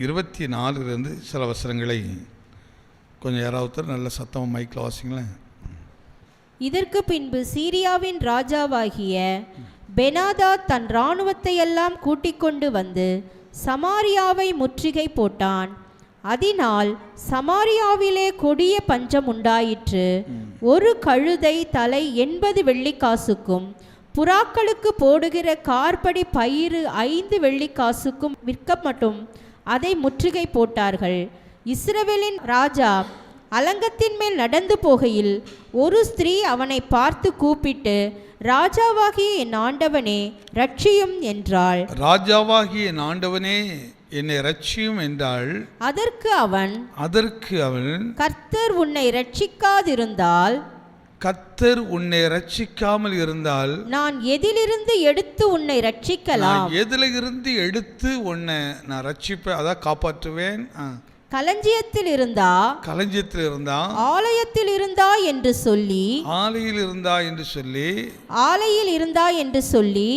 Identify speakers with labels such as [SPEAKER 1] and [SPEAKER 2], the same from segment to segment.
[SPEAKER 1] 24 சில வசனங்களை கொஞ்சம் யாராவது நல்ல சத்தம் மைக்கில் வாசிங்களேன்.
[SPEAKER 2] இதற்கு பின்பு சீரியாவின் ராஜாவாகிய பெனாதாத் தன் இராணுவத்தை எல்லாம் கூட்டிக் கொண்டு வந்து சமாரியாவை முற்றுகை போட்டான். அதனால் சமாரியாவிலே கொடிய பஞ்சம் உண்டாயிற்று. ஒரு கழுதை தலை 80 வெள்ளிக்காசுக்கும் புறாக்களுக்கு போடுகிற கார்படி பயிறு 5 வெள்ளிக்காசுக்கும் விற்கப்பட்டும் அதை முற்றுகை போட்டார்கள். இஸ்ரவேலின் ராஜா அலங்கத்தின் மேல் நடந்து போகையில் ஒரு ஸ்திரீ அவனை பார்த்து கூப்பிட்டு, ராஜாவாகிய என் ஆண்டவனே ரட்சியும் என்றாள்.
[SPEAKER 1] ராஜாவாகிய என் ஆண்டவனே என்னை ரட்சியும் என்றாள்.
[SPEAKER 2] அதற்கு அவன்
[SPEAKER 1] கர்த்தர்
[SPEAKER 2] உன்னை ரட்சிக்காதிருந்தால்,
[SPEAKER 1] கர்த்தர் உன்னை ரட்சிக்காமல் இருந்தால்
[SPEAKER 2] நான் எதிலிருந்து எடுத்து உன்னை ரட்சிக்கலாம்?
[SPEAKER 1] எதிலிருந்து எடுத்து உன்னை நான் ரட்சிப்பேன், அதான் காப்பாற்றுவேன்.
[SPEAKER 2] களஞ்சியத்தில் இருந்தா ஆலயத்தில் இருந்தா என்று சொல்லி ஆலையில் இருந்தா என்று சொல்லி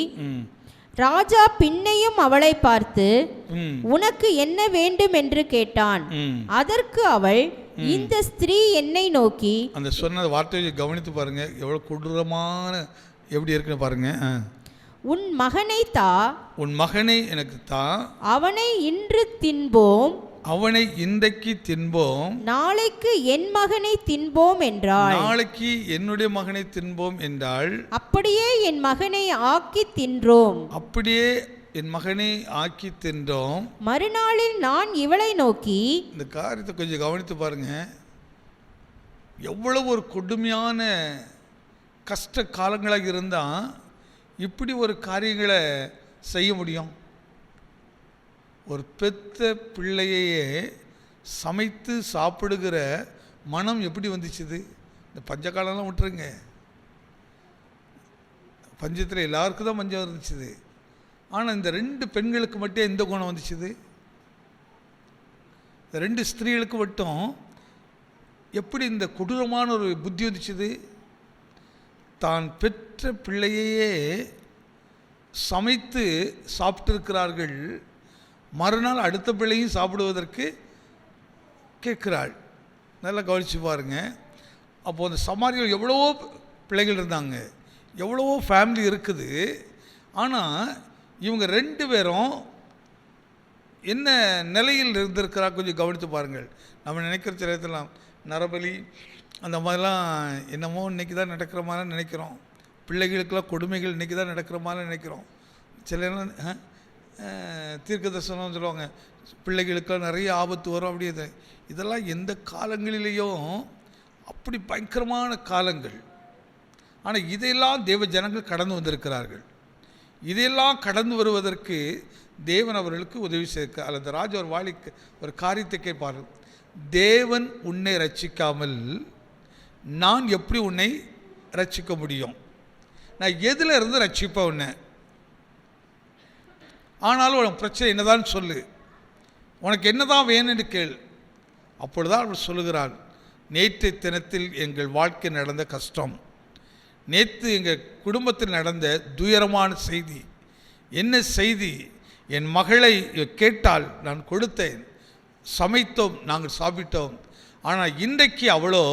[SPEAKER 2] ராஜா பின்னையும் அவளை பார்த்து, உனக்கு என்ன வேண்டும் என்று கேட்டான். அதற்கு அவள், இந்த ஸ்திரீ என்னை நோக்கி,
[SPEAKER 1] அந்த சொன்ன வார்த்தையை கவனித்து பாருங்க, எவ்வளவு கொடூரமான எப்படி இருக்குன்னு பாருங்க.
[SPEAKER 2] உன் மகனை தா,
[SPEAKER 1] உன் மகனை எனக்கு தா,
[SPEAKER 2] அவனை இன்று தின்போம்,
[SPEAKER 1] அவனை இன்றைக்கு தின்போம்,
[SPEAKER 2] நாளைக்கு என் மகனை தின்போம் என்றாள்.
[SPEAKER 1] நாளைக்கு என்னுடைய மகனை தின்போம் என்றாள்.
[SPEAKER 2] அப்படியே என் மகனை ஆக்கி தின்றோம்.
[SPEAKER 1] அப்படியே என் மகனை ஆக்கி தின்றோம்.
[SPEAKER 2] மறுநாளில் நான் இவளை நோக்கி,
[SPEAKER 1] இந்த காரியத்தை கொஞ்சம் கவனித்து பாருங்க, எவ்வளவு ஒரு கொடுமையான கஷ்ட காலங்களாக இருந்தால் இப்படி ஒரு காரியங்களை செய்ய முடியும். ஒரு பெத்த பிள்ளையே சமைத்து சாப்பிடுகிற மனம் எப்படி வந்துச்சுது? இந்த பஞ்ச காலம்லாம் விட்டுருங்க, பஞ்சத்தில் எல்லாருக்கும் தான் பஞ்சம் இருந்துச்சுது. ஆனால் இந்த 2 பெண்களுக்கு மட்டும் எந்த குணம் வந்துச்சுது? இந்த 2 ஸ்திரீகளுக்கு மட்டும் எப்படி இந்த கொடூரமான ஒரு புத்தி வந்துச்சுது? தான் பெற்ற பிள்ளையே சமைத்து சாப்பிட்டிருக்கிறார்கள், மறுநாள் அடுத்த பிள்ளையும் சாப்பிடுவதற்கு கேட்குறாள். நல்லா கவனித்து பாருங்க. அப்போது அந்த சமாரியில் எவ்வளவோ பிள்ளைகள் இருந்தாங்க, எவ்வளவோ ஃபேமிலி இருக்குது. ஆனால் இவங்க 2 பேரும் என்ன நிலையில் இருந்திருக்கிறா கொஞ்சம் கவனித்து பாருங்கள். நம்ம நினைக்கிற சிலத்தெல்லாம் நரபலி அந்த மாதிரிலாம் என்னமோ இன்றைக்கி தான் நடக்கிற மாதிரி நினைக்கிறோம். பிள்ளைகளுக்கெல்லாம் கொடுமைகள் இன்றைக்கி தான் நடக்கிற மாதிரி நினைக்கிறோம். சில தீர்க்க தரிசனம் சொல்லுவாங்க, பிள்ளைகளுக்கெல்லாம் நிறைய ஆபத்து வரும் அப்படி. இதெல்லாம் எந்த காலங்களிலேயும் அப்படி பயங்கரமான காலங்கள். ஆனால் இதையெல்லாம் தேவ ஜனங்கள் கடந்து வந்திருக்கிறார்கள். இதையெல்லாம் கடந்து வருவதற்கு தேவன் அவர்களுக்கு உதவி செய்ய. அல்லது ராஜா ஒரு வாளிக்கு ஒரு காரியத்தை கேட்பார்கள், தேவன் உன்னை ரட்சிக்காமல் நான் எப்படி உன்னை ரட்சிக்க முடியும்? நான் எதில் இருந்து ரட்சிப்பேன் உன்னை? ஆனாலும் உனக்கு பிரச்சனை என்னதான் சொல்லு, உனக்கு என்னதான் வேணும்னு கேள். அப்பொழுதுதான் அவர் சொல்லுகிறார், நேற்று தினத்தில் எங்கள் வாழ்க்கை நடந்த கஷ்டம், நேற்று எங்கள் குடும்பத்தில் நடந்த துயரமான செய்தி. என்ன செய்தி? என் மகளை கேட்டால் நான் கொடுத்தேன், சமைத்தோம், நாங்கள் சாப்பிட்டோம். ஆனால் இன்றைக்கு அவளோ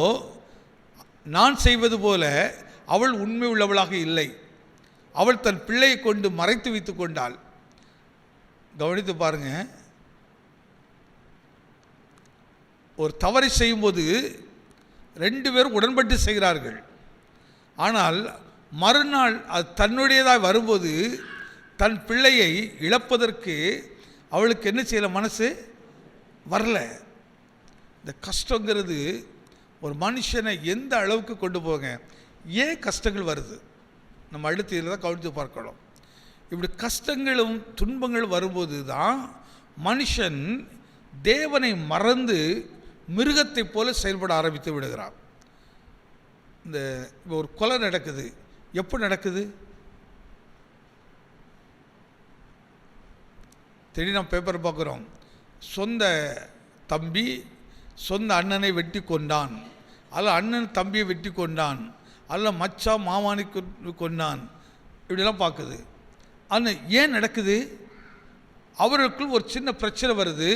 [SPEAKER 1] நான் செய்வது போல அவள் உண்மை உள்ளவளாக இல்லை. அவள் தன் பிள்ளையை கொண்டு மறைத்து வைத்து கொண்டாள். கவனித்து பாருங்க, ஒரு தவறை செய்யும்போது 2 பேரும் உடன்பட்டு செய்கிறார்கள். ஆனால் மறுநாள் அது தன்னுடையதாக வரும்போது தன் பிள்ளையை இழப்பதற்கு அவளுக்கு என்ன செய்யல, மனசு வரல. இந்த கஷ்டங்கிறது ஒரு மனுஷனை எந்த அளவுக்கு கொண்டு போங்க. ஏன் கஷ்டங்கள் வருது நம்ம அடுத்து இதில் தான் கவனித்து பார்க்கணும். இப்படி கஷ்டங்களும் துன்பங்களும் வரும்போது தான் மனுஷன் தேவனை மறந்து மிருகத்தை போல செயல்பட ஆரம்பித்து விடுகிறான். இந்த இப்போ ஒரு கொலை நடக்குது, எப்போ நடக்குது? திடீர்னு நம்ம பேப்பர் பார்க்குறோம், சொந்த தம்பி சொந்த அண்ணனை வெட்டி கொண்டான், அல்ல அண்ணன் தம்பியை வெட்டி கொண்டான், அல்ல மச்சா மாமானை கொண்டான், இப்படிலாம் பார்க்குது. ஆனால் ஏன் நடக்குது? அவர்களுக்குள் ஒரு சின்ன பிரச்சனை வருது.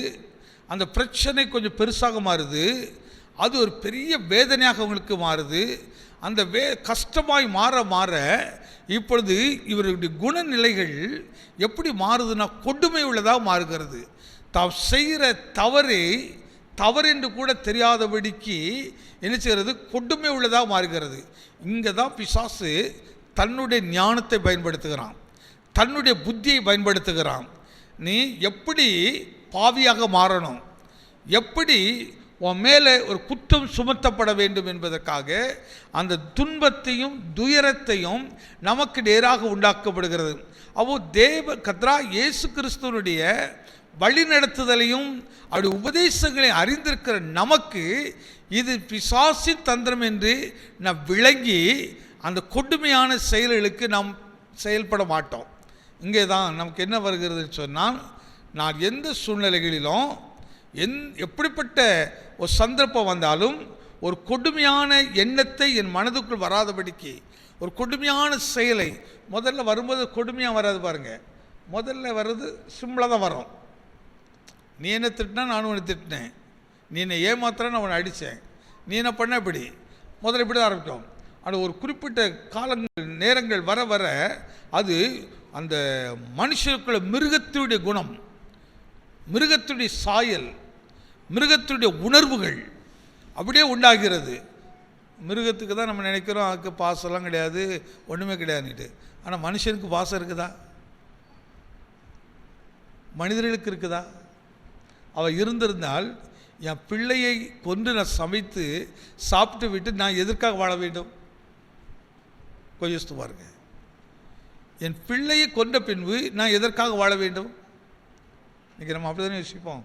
[SPEAKER 1] அந்த பிரச்சனை கொஞ்சம் பெருசாக மாறுது, அது ஒரு பெரிய வேதனையாக அவங்களுக்கு மாறுது. அந்த கஷ்டமாய் மாற மாற இப்பொழுது இவர்களுடைய குணநிலைகள் எப்படி மாறுதுன்னா கொடுமை உள்ளதாக மாறுகிறது. தாம் செய்கிற தவறென்று கூட தெரியாதபடிக்கு என்ன செய்கிறது, கொடுமை உள்ளதாக மாறுகிறது. இங்கே தான் பிசாசு தன்னுடைய ஞானத்தை பயன்படுத்துகிறான், தன்னுடைய புத்தியை பயன்படுத்துகிறான். நீ எப்படி பாவியாக மாறணும், எப்படி உன் மேலே ஒரு குற்றம் சுமத்தப்பட வேண்டும் என்பதற்காக அந்த துன்பத்தையும் துயரத்தையும் நமக்கு நேராக உண்டாக்கப்படுகிறது. கர்த்தரா இயேசு கிறிஸ்துவனுடைய வழிநடத்துதலையும் அவருடைய உபதேசங்களை அறிந்திருக்கிற நமக்கு இது பிசாசின் தந்திரம் என்று நாம் விளங்கி அந்த கொடுமையான செயல்களுக்கு நாம் செயல்பட மாட்டோம். இங்கே தான் நமக்கு என்ன வருகிறதுன்னு சொன்னால், நான் எந்த சூழ்நிலைகளிலும் எப்படிப்பட்ட ஒரு சந்தர்ப்பம் வந்தாலும் ஒரு கொடுமையான எண்ணத்தை என் மனதுக்குள் வராதபடிக்கு, ஒரு கொடுமையான செயலை முதல்ல வரும்போது கொடுமையாக வராது பாருங்க, முதல்ல வர்றது சிம்பிளாக தான் வரும். நீ என்ன திட்டினா நானும் உன்னை திட்டினேன், நீ என்னை ஏமாத்திர நான் உன்னை அடித்தேன், நீ என்ன பண்ண இப்படி முதல்ல இப்படி தான் ஆரம்பிக்கும். ஆனால் ஒரு குறிப்பிட்ட காலங்கள் நேரங்கள் வர வர அது அந்த மனுஷனுக்குள்ள மிருகத்துடைய குணம், மிருகத்துடைய சாயல், மிருகத்துடைய உணர்வுகள் அப்படியே உண்டாகிறது. மிருகத்துக்கு தான் நம்ம நினைக்கிறோம் அதுக்கு பாசம்லாம் கிடையாது, ஒன்றுமே கிடையாதுன்னுட்டு. ஆனால் மனுஷனுக்கு பாசம் இருக்குதா? மனிதர்களுக்கு இருக்குதா? அவள் இருந்திருந்தால் என் பிள்ளையை கொண்டு நான் சமைத்து சாப்பிட்டு விட்டு நான் எதற்காக வாழ வேண்டும்? கொஞ்சம் யோசித்து பாருங்க. என் பிள்ளையை கொண்ட பின்பு நான் எதற்காக வாழ வேண்டும்? இன்றைக்கி நம்ம அப்படி தானே யோசிப்போம்.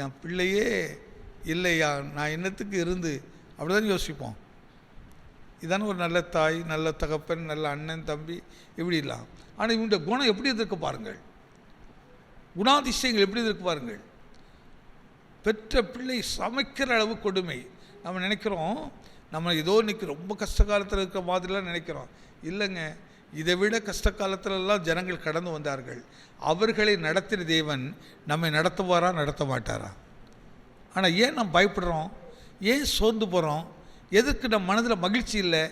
[SPEAKER 1] என் பிள்ளையே இல்லையா, நான் என்னத்துக்கு இருந்து அப்படி தானே யோசிப்போம். இதான ஒரு நல்ல தாய், நல்ல தகப்பன், நல்ல அண்ணன், தம்பி, இப்படி இல்லாம். ஆனால் இவனுடைய குணம் எப்படி இருக்கு பாருங்கள், குணாதிசயங்கள் எப்படி இருக்கு பாருங்கள். பெற்ற பிள்ளை சமைக்கிற அளவு கொடுமை. நம்ம நினைக்கிறோம் நம்ம ஏதோ இன்றைக்கி ரொம்ப கஷ்ட காலத்தில் இருக்கிற மாதிரிலாம் நினைக்கிறோம். இல்லைங்க, இதை விட கஷ்ட காலத்திலெல்லாம் ஜனங்கள் கடந்து வந்தார்கள். அவர்களை நடத்தின தேவன் நம்மை நடத்துவாரா நடத்த மாட்டாரா? ஆனால் ஏன் நம்ம பயப்படுறோம், ஏன் சோர்ந்து போகிறோம், எதற்கு நம்ம மனதில் மகிழ்ச்சி இல்லை,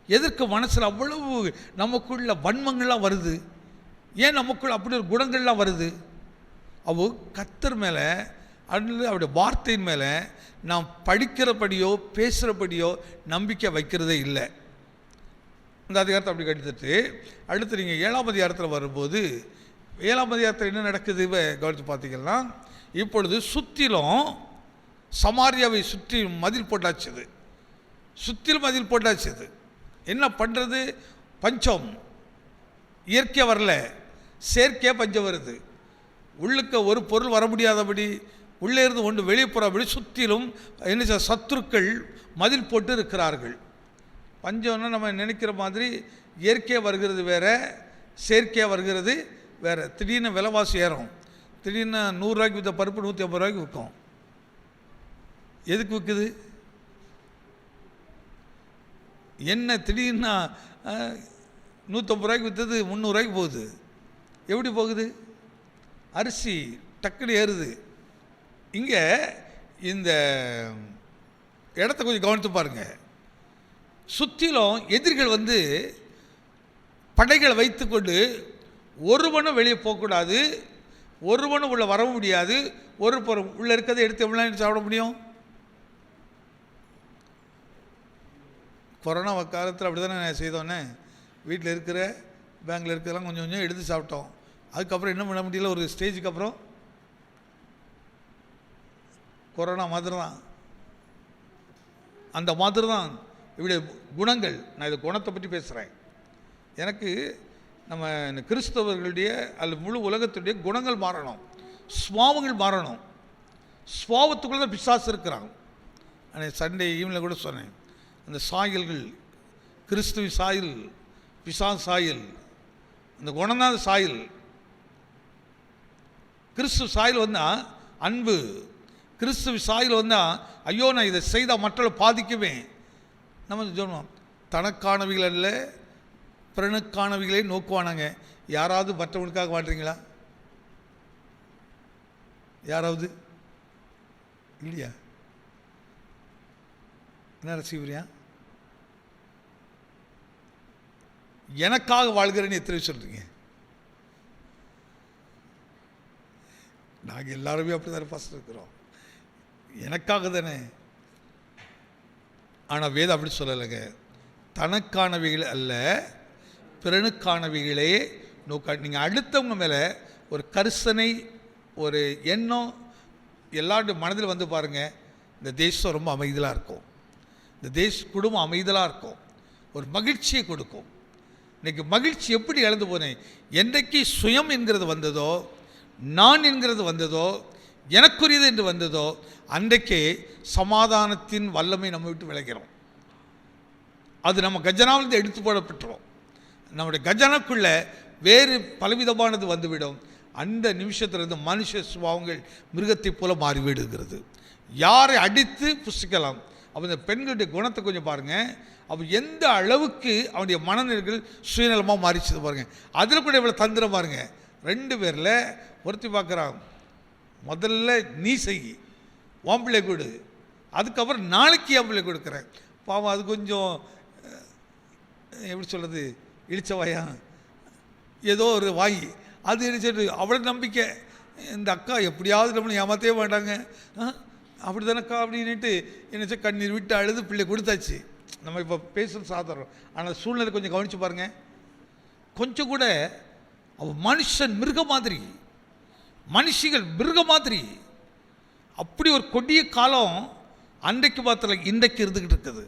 [SPEAKER 1] எதற்கு மனசில் அவ்வளவு நமக்குள்ள வன்மங்கள்லாம் வருது, ஏன் நமக்குள்ள அப்படி ஒரு குணங்கள்லாம் வருது? அவ கர்த்தர் மேலே அல்லது அவருடைய வார்த்தையின் மேலே நாம் படிக்கிறபடியோ பேசுகிறபடியோ நம்பிக்கை வைக்கிறதே இல்லை. இந்த அதிகாரத்தை அப்படி கட்டிட்டு அடுத்து நீங்கள் 7ஆம் அதிகாரத்தில் வரும்போது 7ஆம் அதிகாரத்தில் என்ன நடக்குது கவனித்து பார்த்தீங்கன்னா, இப்பொழுது சுற்றிலும் சமாரியாவை சுற்றி மதில் போட்டாச்சுது, சுற்றிலும் மதில் போட்டாச்சுது. என்ன பண்ணுறது? பஞ்சம் இயற்கையாக வரல, செயற்கையாக பஞ்சம் வருது. உள்ளுக்க ஒரு பொருள் வர முடியாதபடி, உள்ளே இருந்து ஒன்று வெளியே போகிறபடி சுற்றிலும் என்ன சத்துருக்கள் மதில் போட்டு இருக்கிறார்கள். பஞ்சம்னா நம்ம நினைக்கிற மாதிரி இயற்கையாக வருகிறது வேறு, செயற்கையாக வருகிறது வேறு. திடீர்னு விலைவாசி ஏறும், திடீர்னு 100 ரூபாய்க்கு விற்ற பருப்பு 150 ரூபாய்க்கு விற்கும். எதுக்கு விற்குது? என்ன திடீர்னு 150 ரூபாய்க்கு விற்றது 300 ரூபாய்க்கு போகுது. எப்படி போகுது? அரிசி டக்குன்னு ஏறுது. இங்கே இந்த இடத்த கொஞ்சம் கவனித்து பாருங்கள். சுற்றிலும் எதிரிகள் வந்து படைகளை வைத்துக்கொண்டு ஒருவனும் வெளியே போகக்கூடாது, ஒருவனும் உள்ளே வர முடியாது. ஒரு பொருள் உள்ளே இருக்கிறத எடுத்து எவ்வளோ சாப்பிட முடியும்? கொரோனா காலத்தில் அப்படி தானே செய்தோன்னே, வீட்டில் இருக்கிற பேங்கில் இருக்கிறதெல்லாம் கொஞ்சம் கொஞ்சம் எடுத்து சாப்பிட்டோம். அதுக்கப்புறம் என்ன பண்ண முடியல, ஒரு ஸ்டேஜுக்கு அப்புறம் கொரோனா மாதிரி தான், அந்த மாதிரி தான் இப்படி குணங்கள். நான் இது குணத்தை பற்றி பேசுகிறேன். எனக்கு நம்ம கிறிஸ்தவர்களுடைய அல்லது முழு உலகத்துடைய குணங்கள் மாறணும், சுவாவங்கள் மாறணும். சுவாவத்துக்குள்ளே தான் பிசாசு இருக்கிறாங்க. ஆனால் சண்டே ஈவினில் கூட சொன்னேன், அந்த சாயல்கள், கிறிஸ்துவ சாயல், பிசாசு சாயல், அந்த குணம் தான் சாயல். கிறிஸ்துவ சாயல் வந்தால் அன்பு, கிறிஸ்துவ சாயல் வந்தால் ஐயோ நான் இதை செய்தால் மற்றவர்களை பாதிக்குவேன். நம்ம சொன்னோம், தனக்கானவைகள் அல்ல பிறனுக்கானவைகளே நோக்குவானாங்க. யாராவது மற்றவனுக்காக வாழ்றீங்களா? யாராவது இல்லையா? என்ன ரசிகரியா? எனக்காக வாழ்கிறேன்னு எத்தனை சொல்றீங்க? நாங்கள் எல்லாருமே அப்படி தானே ஃபஸ்ட் இருக்கிறோம், எனக்காக தானே. ஆனால் வேதம் அப்படி சொல்லலைங்க. தனக்கானவைகள் அல்ல, பிறனுக்கானவைகளே நோக்க. நீங்கள் அடுத்தவங்க மேலே ஒரு கரிசனை, ஒரு எண்ணம் எல்லாருடைய மனதில் வந்து பாருங்கள், இந்த தேசம் ரொம்ப அமைதலாக இருக்கும், இந்த குடும்பம் அமைதலாக இருக்கும், ஒரு மகிழ்ச்சியை கொடுக்கும். இன்றைக்கி மகிழ்ச்சி எப்படி இழந்து போனேன்? என்றைக்கு சுயம் என்கிறது வந்ததோ, நான் என்கிறது வந்ததோ, எனக்குரியது என்று வந்ததோ, அன்றைக்கே சமாதானத்தின் வல்லமை நம்ம விட்டு விளைகிறோம். அது நம்ம கஜனாவிலிருந்து எடுத்து போடப்பட்டுரும். நம்முடைய கஜனாக்குள்ள வேறு பலவிதமானது வந்துவிடும். அந்த நிமிஷத்திலிருந்து மனுஷ சுபாவங்கள் மிருகத்தை போல மாறிவிடுகிறது. யாரை அடித்து புசிக்கலாம். அப்போ இந்த பெண்களுடைய குணத்தை கொஞ்சம் பாருங்கள். அப்போ எந்த அளவுக்கு அவனுடைய மனநிலைகள் சுயநலமாக மாறிச்சது பாருங்கள். அதில் கூட இவ்வளோ தந்திரம் பாருங்கள். 2 பேரில் ஒருத்தி பார்க்குறான், முதல்ல நீ செய், உன் பிள்ளை கொடு, அதுக்கப்புறம் நாளைக்கு என் பிள்ளை கொடுக்குறேன். பாவம் அது கொஞ்சம் எப்படி சொல்கிறது, இழிச்சவாயா ஏதோ ஒரு வாய் அது இழிச்சிட்டு அவ்வளோ நம்பிக்கை. இந்த அக்கா எப்படியாவது நம்மளை ஏமாற்றவே மாட்டாங்க, அப்படி தானக்கா அப்படின்ட்டு என்ன கண்ணீர் விட்டு அழுது பிள்ளை கொடுத்தாச்சு. நம்ம இப்போ பேசுகிற சாதாரணம். ஆனால் சூழ்நிலை கொஞ்சம் கவனித்து பாருங்கள். கொஞ்சம் கூட அவன் மனுஷன் மிருக மாதிரி, மனுஷிகள் மிருக மாதிரி. அப்படி ஒரு கொடிய காலம் அன்றைக்கு மாத்திரம் இன்றைக்கு இருந்துக்கிட்டு இருக்குது.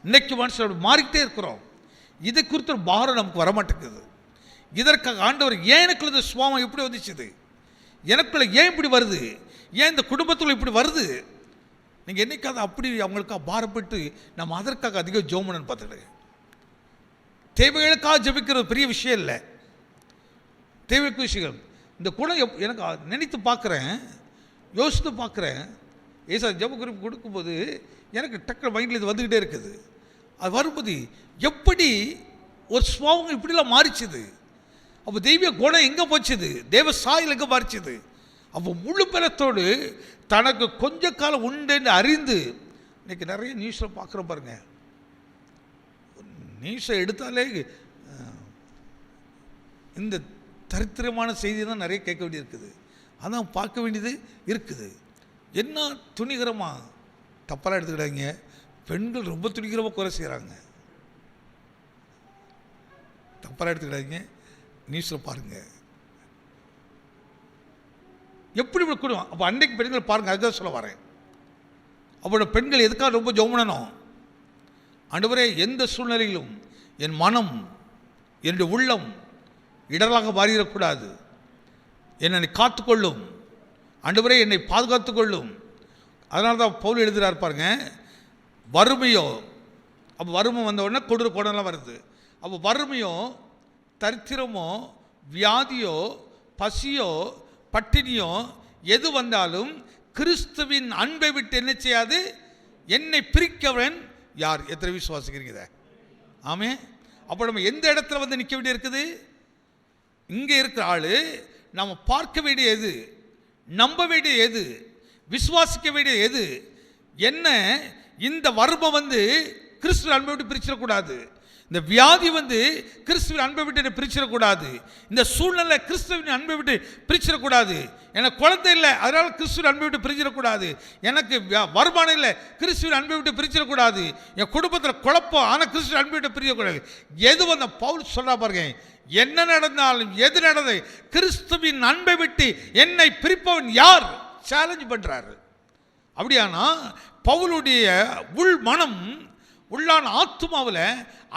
[SPEAKER 1] இன்றைக்கு மனுஷன் அப்படி மாறிக்கிட்டே இருக்கிறோம். இதை குறித்த ஒரு பாரம் நமக்கு வரமாட்டேங்குது. இதற்காக ஆண்டவர் ஏன் எனக்குள்ள இந்த சுவாமம் எப்படி வந்துச்சுது, எனக்குள்ள ஏன் இப்படி வருது, ஏன் இந்த குடும்பத்தில் இப்படி வருது? நீங்கள் என்னைக்காவது அப்படி அவங்களுக்காக பாரப்பட்டு நம்ம அதற்காக அதிகம் ஜோமனன்னு பார்த்துக்கிட்டு தேவைகளுக்காக ஜபிக்கிறது பெரிய விஷயம் இல்லை. தேவைக்கு விஷயங்கள் இந்த குணம் எனக்கு நினைத்து பார்க்குறேன், யோசித்து பார்க்குறேன். ஏசா ஜப குறிப்பு கொடுக்கும்போது எனக்கு டக்கு மைண்டில் இது வந்துக்கிட்டே இருக்குது. அது வரும்போது எப்படி ஒரு சுவாவங்கள் இப்படிலாம் மாறிச்சுது. அப்போ தெய்வ குணம் எங்கே போச்சுது, தேவ சாயல் எங்கே மாறிச்சுது. அப்போ முழு பலத்தோடு தனக்கு கொஞ்ச காலம் உண்டுன்னு அறிந்து, இன்றைக்கி நிறைய நியூஸில் பார்க்குறோம் பாருங்கள். நியூஸை எடுத்தாலே இந்த தரித்திரமான செய்தி தான் நிறைய கேட்க வேண்டியது இருக்குது, அதான் பார்க்க வேண்டியது இருக்குது. என்ன துணிகரமாக தப்பெல்லாம் எடுத்துக்கிட்டாங்க. பெண்கள் ரொம்ப துணிகரமாக குறை செய்கிறாங்க, தப்பெல்லாம் எடுத்துக்கிட்டாங்க. நியூஸில் பாருங்கள் எப்படி கொடுக்கும். அப்போ அன்றைக்கு பெண்கள் பாருங்கள், அதுதான் சொல்ல வரேன். அப்போ பெண்கள் எதுக்காக ரொம்ப ஜெபம்? ஆண்டவரே, எந்த சூழ்நிலையிலும் என் மனம், என்னுடைய உள்ளம் இடராக மாறிடக்கூடாது, என்னை காத்துக்கொள்ளும் ஆண்டவரே, என்னை பாதுகாத்து கொள்ளும். அதனால தான் பவுல் எழுதுகிறார் பாருங்க, வறுமையோ, அப்போ வறுமை வந்த உடனே கொடூர குணம்லாம் வருது. அப்போ வறுமையோ, தரித்திரமோ, வியாதியோ, பசியோ, பட்டினியோ எது வந்தாலும் கிறிஸ்துவின் அன்பை விட்டு என்ன செய்யாது, என்னை பிரிக்கவன் யார்? எத்தனை விசுவாசிக்கிறீங்க? ஆமே. அப்போ நம்ம எந்த இடத்துல வந்து நிற்க வேண்டிய இருக்குது? இங்கே இருக்கிற ஆள் நம்ம பார்க்க வேண்டிய எது, நம்ப வேண்டிய எது, விசுவாசிக்க வேண்டிய எது? என்ன இந்த வறுமை வந்து கிறிஸ்துவின் அன்பை விட்டு பிரிச்சிடக்கூடாது, இந்த வியாதி வந்து கிறிஸ்துவின் அன்பை விட்டு பிரிச்சிடக்கூடாது, இந்த சூழ்நிலை கிறிஸ்துவின் அன்பை விட்டு பிரிச்சிடக்கூடாது, எனக்கு குழந்தை இல்லை அதனால் கிறிஸ்துவின் அன்பை விட்டு பிரிச்சிடக்கூடாது, எனக்கு வருமானம் இல்லை கிறிஸ்துவின் அன்பை விட்டு பிரிச்சிடக்கூடாது, என் குடும்பத்தில் குழப்பம் ஆனால் கிறிஸ்துவின் அன்பை விட்டு பிரிக்கக்கூடாது. எது வந்த பவுல் சொல்றா பாருங்க, என்ன நடந்தாலும் எது நடந்தது, கிறிஸ்துவின் அன்பை விட்டு என்னை பிரிப்பவன் யார்? சேலஞ்ச் பண்றாரு. அப்படியானா பவுலுடைய உள் மனம், உள்ளான ஆத்துமாவில்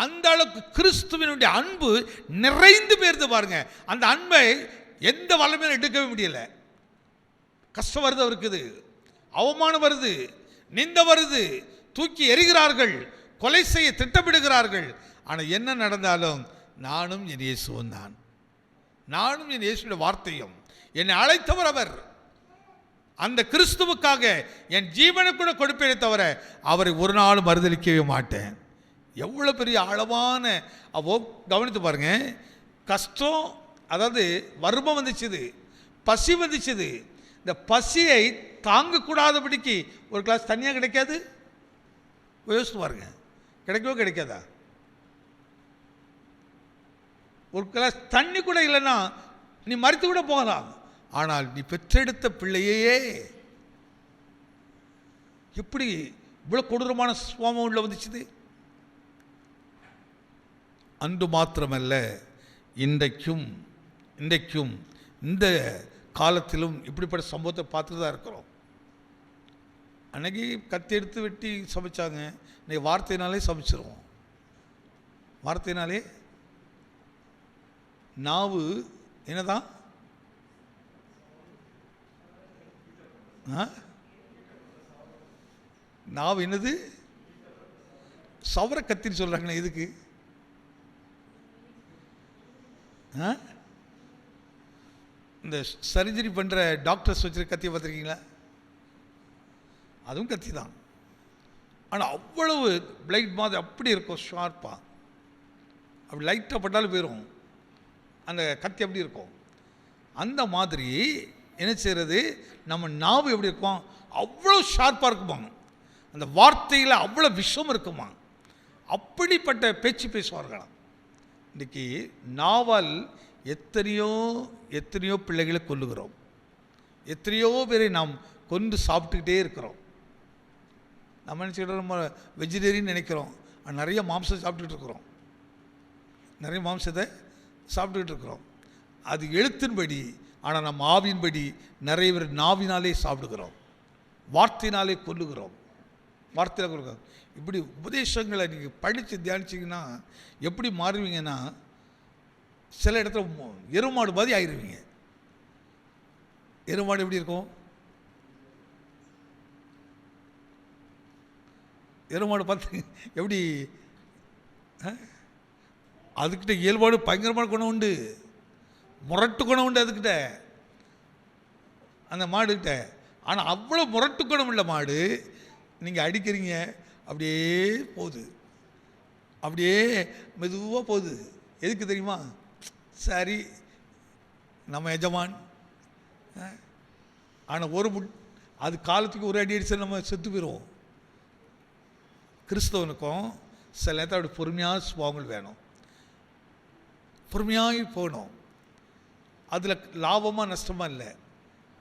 [SPEAKER 1] அந்த அளவுக்கு கிறிஸ்துவினுடைய அன்பு நிறைந்து போயிருது பாருங்க. அந்த அன்பை எந்த வல்லமையும் எடுக்கவே முடியல. கஷ்டம் வருது, இருக்குது, அவமானம் வருது, நிந்த வருது, தூக்கி எறிகிறார்கள், கொலை செய்ய திட்டமிடுகிறார்கள். ஆனால் என்ன நடந்தாலும் நானும் என் இயேசுவும் தான், நானும் என் இயேசுடைய வார்த்தையும், என்னை அழைத்தவர் அவர், அந்த கிறிஸ்துவுக்காக என் ஜீவனை கூட கொடுப்பேனே தவிர அவரை ஒரு நாள் மறுதளிக்கவே மாட்டேன். எவ்வளோ பெரிய ஆழமான அப்போ கவனித்து பாருங்க. கஷ்டம், அதாவது வறுமை வந்துச்சுது, பசி வந்துச்சுது, இந்த பசியை தாங்கக்கூடாதபடிக்கு ஒரு கிளாஸ் தண்ணியாக கிடைக்காது. யோசித்து பாருங்க, கிடைக்கவோ கிடைக்காதா? ஒரு கிளாஸ் தண்ணி கூட இல்லைன்னா நீ மறித்து கூட போகலாம். ஆனால் நீ பெற்றெடுத்த பிள்ளையே எப்படி இவ்வளோ கொடூரமான சுவாமம் உள்ள வந்துச்சுது? அன்று மாத்திரமல்ல, இன்றைக்கும் இந்த காலத்திலும் இப்படிப்பட்ட சம்பவத்தை பார்த்துட்டு தான் இருக்கிறோம். அன்னைக்கு கத்தி எடுத்து வெட்டி சமைச்சாங்க, இன்னைக்கு வார்த்தையினாலே சமைச்சிருவோம். வார்த்தையினாலே நாவு என்னதான் நாவு என்னது? சவர கத்தின்னு சொல்றாங்களே, எதுக்கு? இந்த சர்ஜரி பண்ணுற டாக்டர்ஸ் வச்சுருக்க கத்தியை பார்த்துருக்கீங்களா? அதுவும் கத்தி தான். ஆனால் அவ்வளவு பிளைட் மாதிரி அப்படி இருக்கும், ஷார்ப்பாக. அப்படி லைட்டாக பட்டாலும் போயிடும் அந்த கத்தி, அப்படி இருக்கும். அந்த மாதிரி என்ன செய்கிறது, நம்ம நாவு எப்படி இருக்கும், அவ்வளோ ஷார்ப்பாக இருக்குமா. அந்த வார்த்தையில் அவ்வளோ விஷம் இருக்குமா. அப்படிப்பட்ட பேச்சு பேசுவார்களாம். இன்றைக்கி நாவால் எத்தனையோ பிள்ளைகளை கொல்லுகிறோம். எத்தனையோ பேரை நாம் கொண்டு சாப்பிட்டுக்கிட்டே இருக்கிறோம். நம்ம நினச்சிக்கிட்டோம் நம்ம வெஜிடேரியன் நினைக்கிறோம், நிறைய மாம்சம் சாப்பிட்டுக்கிட்டு இருக்கிறோம். நிறைய மாம்சத்தை சாப்பிட்டுக்கிட்டு இருக்கிறோம். அது எழுத்தின்படி. ஆனால் நம்ம ஆவியின்படி நிறைய பேர் நாவினாலே சாப்பிடுகிறோம், வார்த்தையினாலே கொல்லுகிறோம். வார்த்தையில் கொள்ளுகிறோம். இப்படி உபதேசங்களை நீங்கள் படித்து தியானிச்சிங்கன்னா எப்படி மாறுவீங்கன்னா, சில இடத்துல எருமாடு மாதிரி ஆயிடுவீங்க. எருமாடு எப்படி இருக்கும்? எருமாடு பார்த்து எப்படி? அதுக்கிட்ட இயல்பாடு பயங்கரமான குணம் உண்டு, முரட்டு குணம் உண்டு அதுக்கிட்ட, அந்த மாடுக்கிட்ட. ஆனால் அவ்வளோ முரட்டு குணம் உள்ள மாடு நீங்கள் அடிக்கிறீங்க, அப்படியே போகுது, அப்படியே மெதுவாக போகுது. எதுக்கு தெரியுமா? சரி, நம்ம எஜமான். ஆனால் அது காலத்துக்கு ஒரு அடி அடிச்சு நம்ம செத்து போயிடுவோம். கிறிஸ்தவனுக்கும் சில நேரத்தில் அப்படி பொறுமையான சுபாவங்கள் வேணும், பொறுமையாக போகணும். அதில் லாபமாக நஷ்டமாக இல்லை.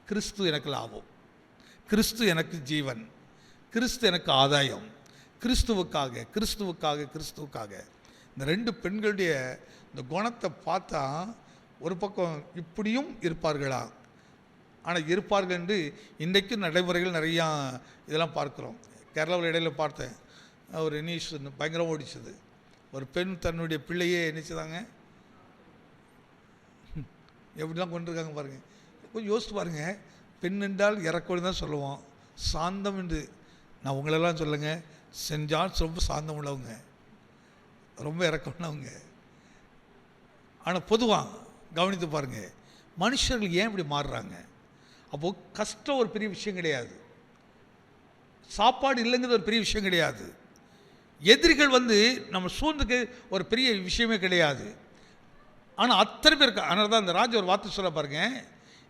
[SPEAKER 1] கிறிஸ்து எனக்கு லாபம், கிறிஸ்து எனக்கு ஜீவன், கிறிஸ்து எனக்கு ஆதாயம். கிறிஸ்துவுக்காக கிறிஸ்துவுக்காக கிறிஸ்துவுக்காக. இந்த ரெண்டு பெண்களுடைய இந்த குணத்தை பார்த்தா ஒரு பக்கம் இப்படியும் இருப்பார்களா, ஆனால் இருப்பார்கள் என்று இன்றைக்கும் நடைமுறைகள் நிறையா இதெல்லாம் பார்க்குறோம். கேரளாவில் இடையில பார்த்தேன், ஒரு நியூஸ் பயங்கரம் ஓடிச்சது. ஒரு பெண் தன்னுடைய பிள்ளையே நினச்சிதாங்க எப்படிலாம் கொண்டிருக்காங்க பாருங்கள். கொஞ்சம் யோசித்து பாருங்கள். பெண் என்றால் இறக்கோடு தான் சொல்லுவோம், சாந்தம் என்று. நான் உங்களெல்லாம் சொல்லுங்க, சென்ட் ஜான்ஸ் ரொம்ப சாந்தம் உள்ளவங்க, ரொம்ப இறக்கம்னவங்க. ஆனால் பொதுவாக கவனித்து பாருங்கள், மனுஷர்கள் ஏன் இப்படி மாறுறாங்க? அப்போது கஷ்டம் ஒரு பெரிய விஷயம் கிடையாது, சாப்பாடு இல்லைங்கிறது ஒரு பெரிய விஷயம் கிடையாது, எதிரிகள் நம்ம சூழ்ந்துக்கு ஒரு பெரிய விஷயமே கிடையாது. ஆனால் அத்தனை பேர் அதனால தான் அந்த ராஜா ஒரு வார்த்தை சொல்ல பாருங்க,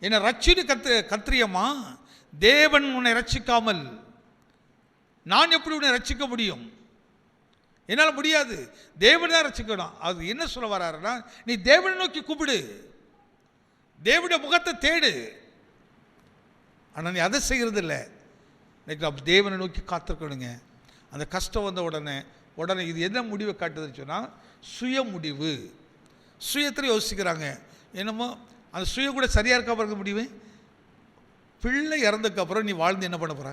[SPEAKER 1] என்னை ரட்சின்னு கத்திரியம்மா, தேவன் உன்னை ரட்சிக்காமல் நான் எப்படி உன்னை ரட்சிக்க முடியும்? என்னால் முடியாது, தேவன் தான் ரட்சிக்கணும். அது என்ன சொல்ல வர்றாருன்னா, நீ தேவனை நோக்கி கூப்பிடு, தேவனுடைய முகத்தை தேடு. ஆனால் நீ அதை செய்கிறது இல்லை. இன்னைக்கு தேவனை நோக்கி காத்திருக்கணுங்க. அந்த கஷ்டம் வந்த உடனே இது என்ன முடிவை காட்டுதுன்னு சொன்னால், சுய முடிவு. சுயத்தில் யோசிக்கிறாங்க. என்னமோ அந்த சுயம் கூட சரியாக இருக்கா இருக்க முடிவு. பிள்ளை இறந்ததுக்கப்புறம் நீ வாழ்ந்து என்ன பண்ண போகிற?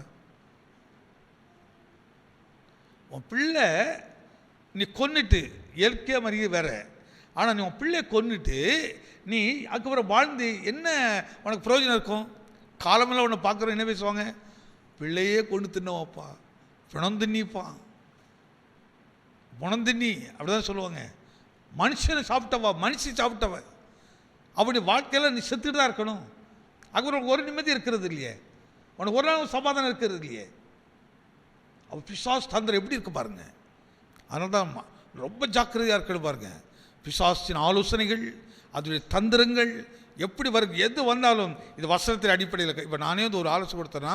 [SPEAKER 1] உன் பிள்ளை நீ கொன்னுட்டு, இயற்கையாக மறிய வேற. ஆனால் நீ உன் பிள்ளையை கொன்னுட்டு நீ அதுக்கப்புறம் வாழ்ந்து என்ன உனக்கு பிரயோஜனம் இருக்கும்? காலமெல்லாம் உன்னை பார்க்குறோம், என்ன பேசுவாங்க? பிள்ளையே கொண்டு தின்னவாப்பா, பிணம் தின்னிப்பான், புணம் தின்னி, அப்படி தான் சொல்லுவாங்க. மனுஷனை சாப்பிட்டவா, மனுஷி சாப்பிட்டவ, அப்படி வாழ்க்கையில் நீ செத்துட்டு தான் இருக்கணும். அதுக்கப்புறம் உனக்கு ஒரு நிம்மதி இருக்கிறது இல்லையே, உனக்கு ஒரு நாள் சமாதானம் இருக்கிறது இல்லையே. அப்போ பிசாசு தந்திரம் எப்படி இருக்கு பாருங்க. அதனால தான் ரொம்ப ஜாக்கிரதையாக இருக்கணும் பாருங்க. பிசாசின் ஆலோசனைகள், அதனுடைய தந்திரங்கள் எப்படி வரும், எது வந்தாலும் இது வசனத்தின் அடிப்படையில். இப்போ நானே வந்து ஒரு ஆலோசனை கொடுத்தேன்னா,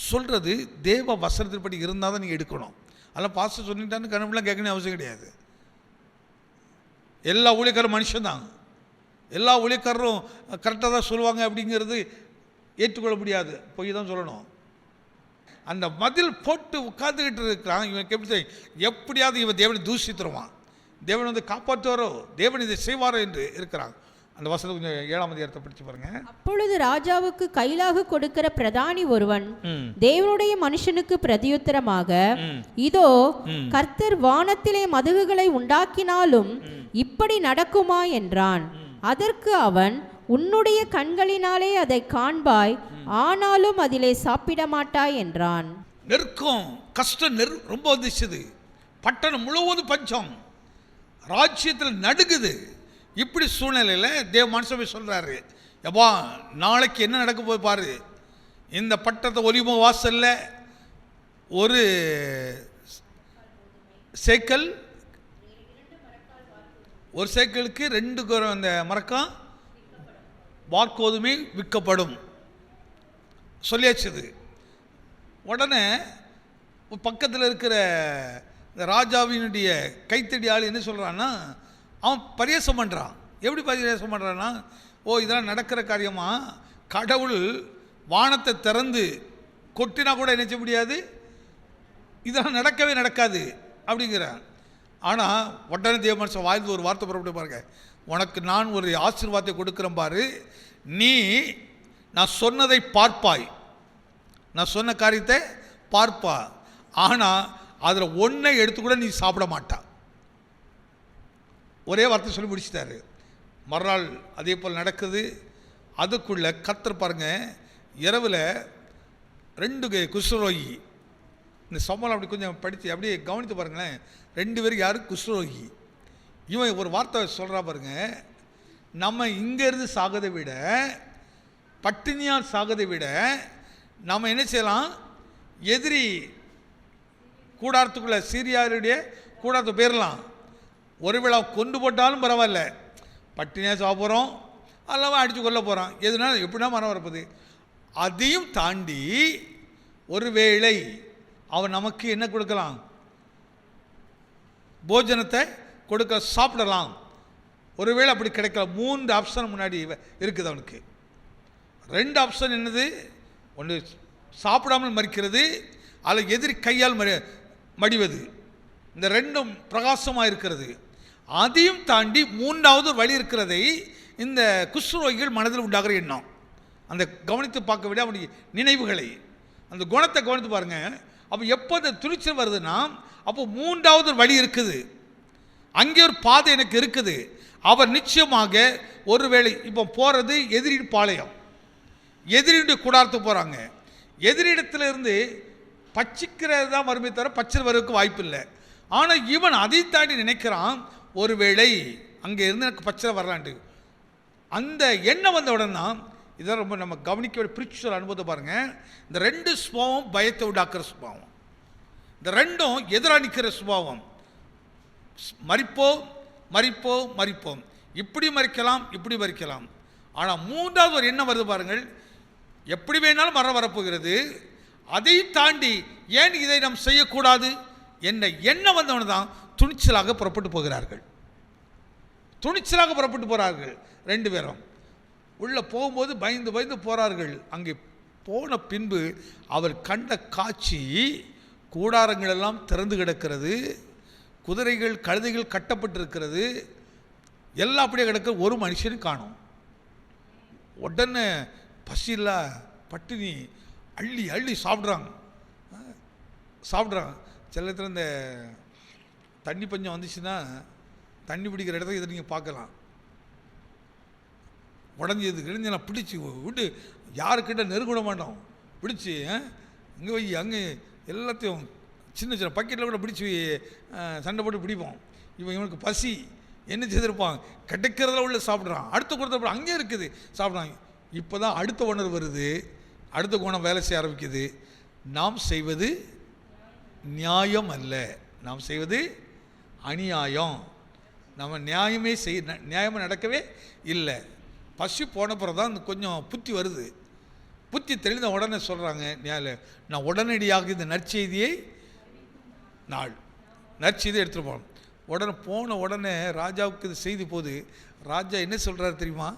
[SPEAKER 1] சொல்கிறது தேவ வசனத்தின்படி இருந்தால் தான் நீங்கள் எடுக்கணும். அதெல்லாம் பாஸ்டர் சொல்லிட்டான்னு கணவெலாம் கேட்கணும் அவசியம் கிடையாது. எல்லா ஊழியக்காரும் மனுஷன்தான், எல்லா ஊழியக்காரரும் கரெக்டாக தான் சொல்லுவாங்க அப்படிங்கிறது ஏற்றுக்கொள்ள முடியாது, போய் தான் சொல்லணும். அந்த மதில் போட்டு உட்காந்துக்கிட்டு இருக்கிறான். இவனுக்கு எப்படி எப்படியாவது இவன் தேவனை தூஷித்துருவான், தேவன் வந்து காப்பாற்றுவாரோ, தேவன் இதை செய்வாரோ என்று இருக்கிறான். அந்த வசனம் கொஞ்சம் 7ஆம் அதிகாரத்தை படிச்சு பாருங்க.
[SPEAKER 2] அப்பொழுது ராஜாவுக்கு கைலாக கொடுக்கிற பிரதானி ஒருவன் தேவனுடைய மனுஷனுக்கு பிரதியுத்தரமாக, இதோ கர்த்தர் வானத்திலே மதகுகளை உண்டாக்கினாலும் இப்படி நடக்குமா என்றான். அதற்கு அவன், உன்னுடைய கண்களினாலே அதை காண்பாய், ஆனாலும் அதிலே சாப்பிட மாட்டாய் என்றான்.
[SPEAKER 1] நெருக்கம், கஷ்டம் ரொம்ப வந்துச்சுது. பட்டணம் முழுவதும் பஞ்சம், ராஜ்யத்தில் நடுங்குது. இப்படி சூழ்நிலையில் தேவ மனுஷன் போய் சொல்கிறாரு, எப்பா நாளைக்கு என்ன நடக்க போய் பாரு, இந்த பட்டணத்தை ஒலிம வாசலில் ஒரு சேக்கல், ஒரு சேக்கலுக்கு 2 அந்த மரக்கம் வார்கோதுமை விற்கப்படும் சொல்லியாச்சுது. உடனே பக்கத்தில் இருக்கிற இந்த ராஜாவினுடைய கைத்தடி ஆள் என்ன சொல்கிறான்னா, அவன் பரியாசம் பண்ணுறான். எப்படி பரியாசம் பண்ணுறான்னா, ஓ இதெல்லாம் நடக்கிற காரியமா, கடவுள் வானத்தை திறந்து கொட்டினா கூட என்ன செய்ய முடியாது, இதெல்லாம் நடக்கவே நடக்காது அப்படிங்கிறான். ஆனால் உடனே தேவ மனுஷன் வாய்ந்து ஒரு வார்த்தை புறப்பட்டு பாருங்க, உனக்கு நான் ஒரு ஆசீர்வாதத்தை கொடுக்குறேன் பாரு, நீ நான் சொன்னதை பார்ப்பாய், நான் சொன்ன காரியத்தை பார்ப்பா, ஆனால் அதில் ஒன்றை எடுத்து கூட நீ சாப்பிட மாட்டா. ஒரே வார்த்தை சொல்லி முடிச்சிட்டாரு. மறுநாள் அதே போல் நடக்குது. அதுக்குள்ளே கர்த்தர் பாருங்க, இரவில் 2 குஷ்டரோகி, இந்த சம்பளம் அப்படி கொஞ்சம் படித்து அப்படியே கவனித்து பாருங்களேன். 2 பேருக்கு யார் குஷ்டரோகி. இவன் ஒரு வார்த்தை சொல்கிறா பாருங்க, நம்ம இங்கேருந்து சாகதை விட, பட்டினியால் சாகதை விட நம்ம என்ன செய்யலாம், எதிரி கூடாரத்துக்குள்ளே சீரியாருடைய கூடாரத்தை போயிடலாம். ஒருவேளை கொண்டு போட்டாலும் பரவாயில்ல, பட்டினியாக சாப்பிட்றோம் அல்லவா அடித்து கொல்ல போகிறான், எதுனா எப்படின்னா மரம் வரப்போகுது. அதையும் தாண்டி ஒருவேளை அவன் நமக்கு என்ன கொடுக்கலாம், போஜனத்தை கொடுக்க, சாப்பிடலாம். ஒருவேளை அப்படி கிடைக்கல. 3 ஆப்ஷன் முன்னாடி இருக்குது அவனுக்கு. 2 ஆப்ஷன் என்னது, ஒன்று சாப்பிடாமல் மறிக்கிறது, அதில் எதிரி கையால் மடிவது. இந்த 2ம் பிரகாசமாக இருக்கிறது. அதையும் தாண்டி 3வது வழி இருக்கிறதை இந்த குஷ்டரோகிகள் மனதில் உண்டாகிற எண்ணம். அந்த கவனித்து பார்க்க விட அவனுடைய நினைவுகளை, அந்த குணத்தை கவனித்து பாருங்க. அப்போ எப்போ அந்த துணிச்சல் வருதுன்னா, அப்போ 3வது வழி இருக்குது, அங்கே ஒரு பாதை எனக்கு இருக்குது. அவர் நிச்சயமாக ஒருவேளை இப்போ போகிறது எதிரின் பாளையம், எதிரியுடைய கூடாரத்துக்கு போகிறாங்க. எதிரிடத்திலிருந்து பச்சிக்கிறது தான் வறுமை தவிர பச்சை வருவதற்கு வாய்ப்பு இல்லை. ஆனால் இவன் அதை தாண்டி நினைக்கிறான், ஒருவேளை அங்கே இருந்து எனக்கு பச்சை வரலான்ட்டு. அந்த எண்ணம் வந்த உடனே தான் இதெல்லாம் ரொம்ப நம்ம கவனிக்க வேண்டிய பிரிச்சுவல் அனுபவத்தை பாருங்கள். இந்த 2 சுபாவம் பயத்தை உண்டாக்குற சுபாவம், இந்த 2ம் எதிராக நிற்கிற சுபாவம். மறிப்போம் மறிப்போம் மறிப்போம், இப்படி மறிக்கலாம் இப்படி மறிக்கலாம். ஆனால் 3வது ஒரு எண்ணம் வருது பாருங்கள், எப்படி வேணாலும் மரம் வரப்போகிறது, அதை தாண்டி ஏன் இதை நாம் செய்யக்கூடாது என்ன எண்ணம் வந்தவனு தான் துணிச்சலாக புறப்பட்டு போகிறார்கள். துணிச்சலாக புறப்பட்டு போகிறார்கள். 2 பேரும் உள்ளே போகும்போது பயந்து பயந்து போகிறார்கள். அங்கே போன பின்பு அவர் கண்ட காட்சி, கூடாரங்கள் எல்லாம் திறந்து கிடக்கிறது, குதிரைகள் கழுதைகள் கட்டப்பட்டிருக்கிறது, எல்லாம் அப்படியே கிடக்க, ஒரு மனுஷனும் காணும். உடனே பசியில் பட்டினி அள்ளி அள்ளி சாப்பிட்றாங்க. சில இடத்துல இந்த தண்ணி பஞ்சம் வந்துச்சுன்னா தண்ணி பிடிக்கிற இடத்துல இதை நீங்கள் பார்க்கலாம். உடஞ்சி கிழிஞ்செல்லாம் பிடிச்சி விட்டு யாருக்கிட்ட நெருங்கிட மாட்டோம், பிடிச்சி இங்கே வை அங்கே எல்லாத்தையும் சின்ன சின்ன பக்கெட்டில் கூட பிடிச்சி சண்டை போட்டு பிடிப்போம். இவனுக்கு பசி என்ன செய்திருப்பான், கிடைக்கிறதுல உள்ள சாப்பிட்றான், அடுத்த கொடுத்த அங்கே இருக்குது சாப்பிட்றாங்க. இப்போ தான் அடுத்த உணர்வு வருது, அடுத்த குணம் வேலை செய்ய ஆரம்பிக்குது. நாம் செய்வது நியாயம் அல்ல, நாம் செய்வது அநியாயம். நம்ம நியாயமாக நடக்கவே இல்லை. பசி போனப்புறம் தான் கொஞ்சம் புத்தி வருது. புத்தி தெளிந்த உடனே சொல்கிறாங்க, நான் உடனடியாக இந்த நற்செய்தியை நற்செய்தியை எடுத்துகிட்டு போனோம். போன உடனே ராஜாவுக்கு இது செய்தி போது ராஜா என்ன சொல்கிறாரு தெரியுமா?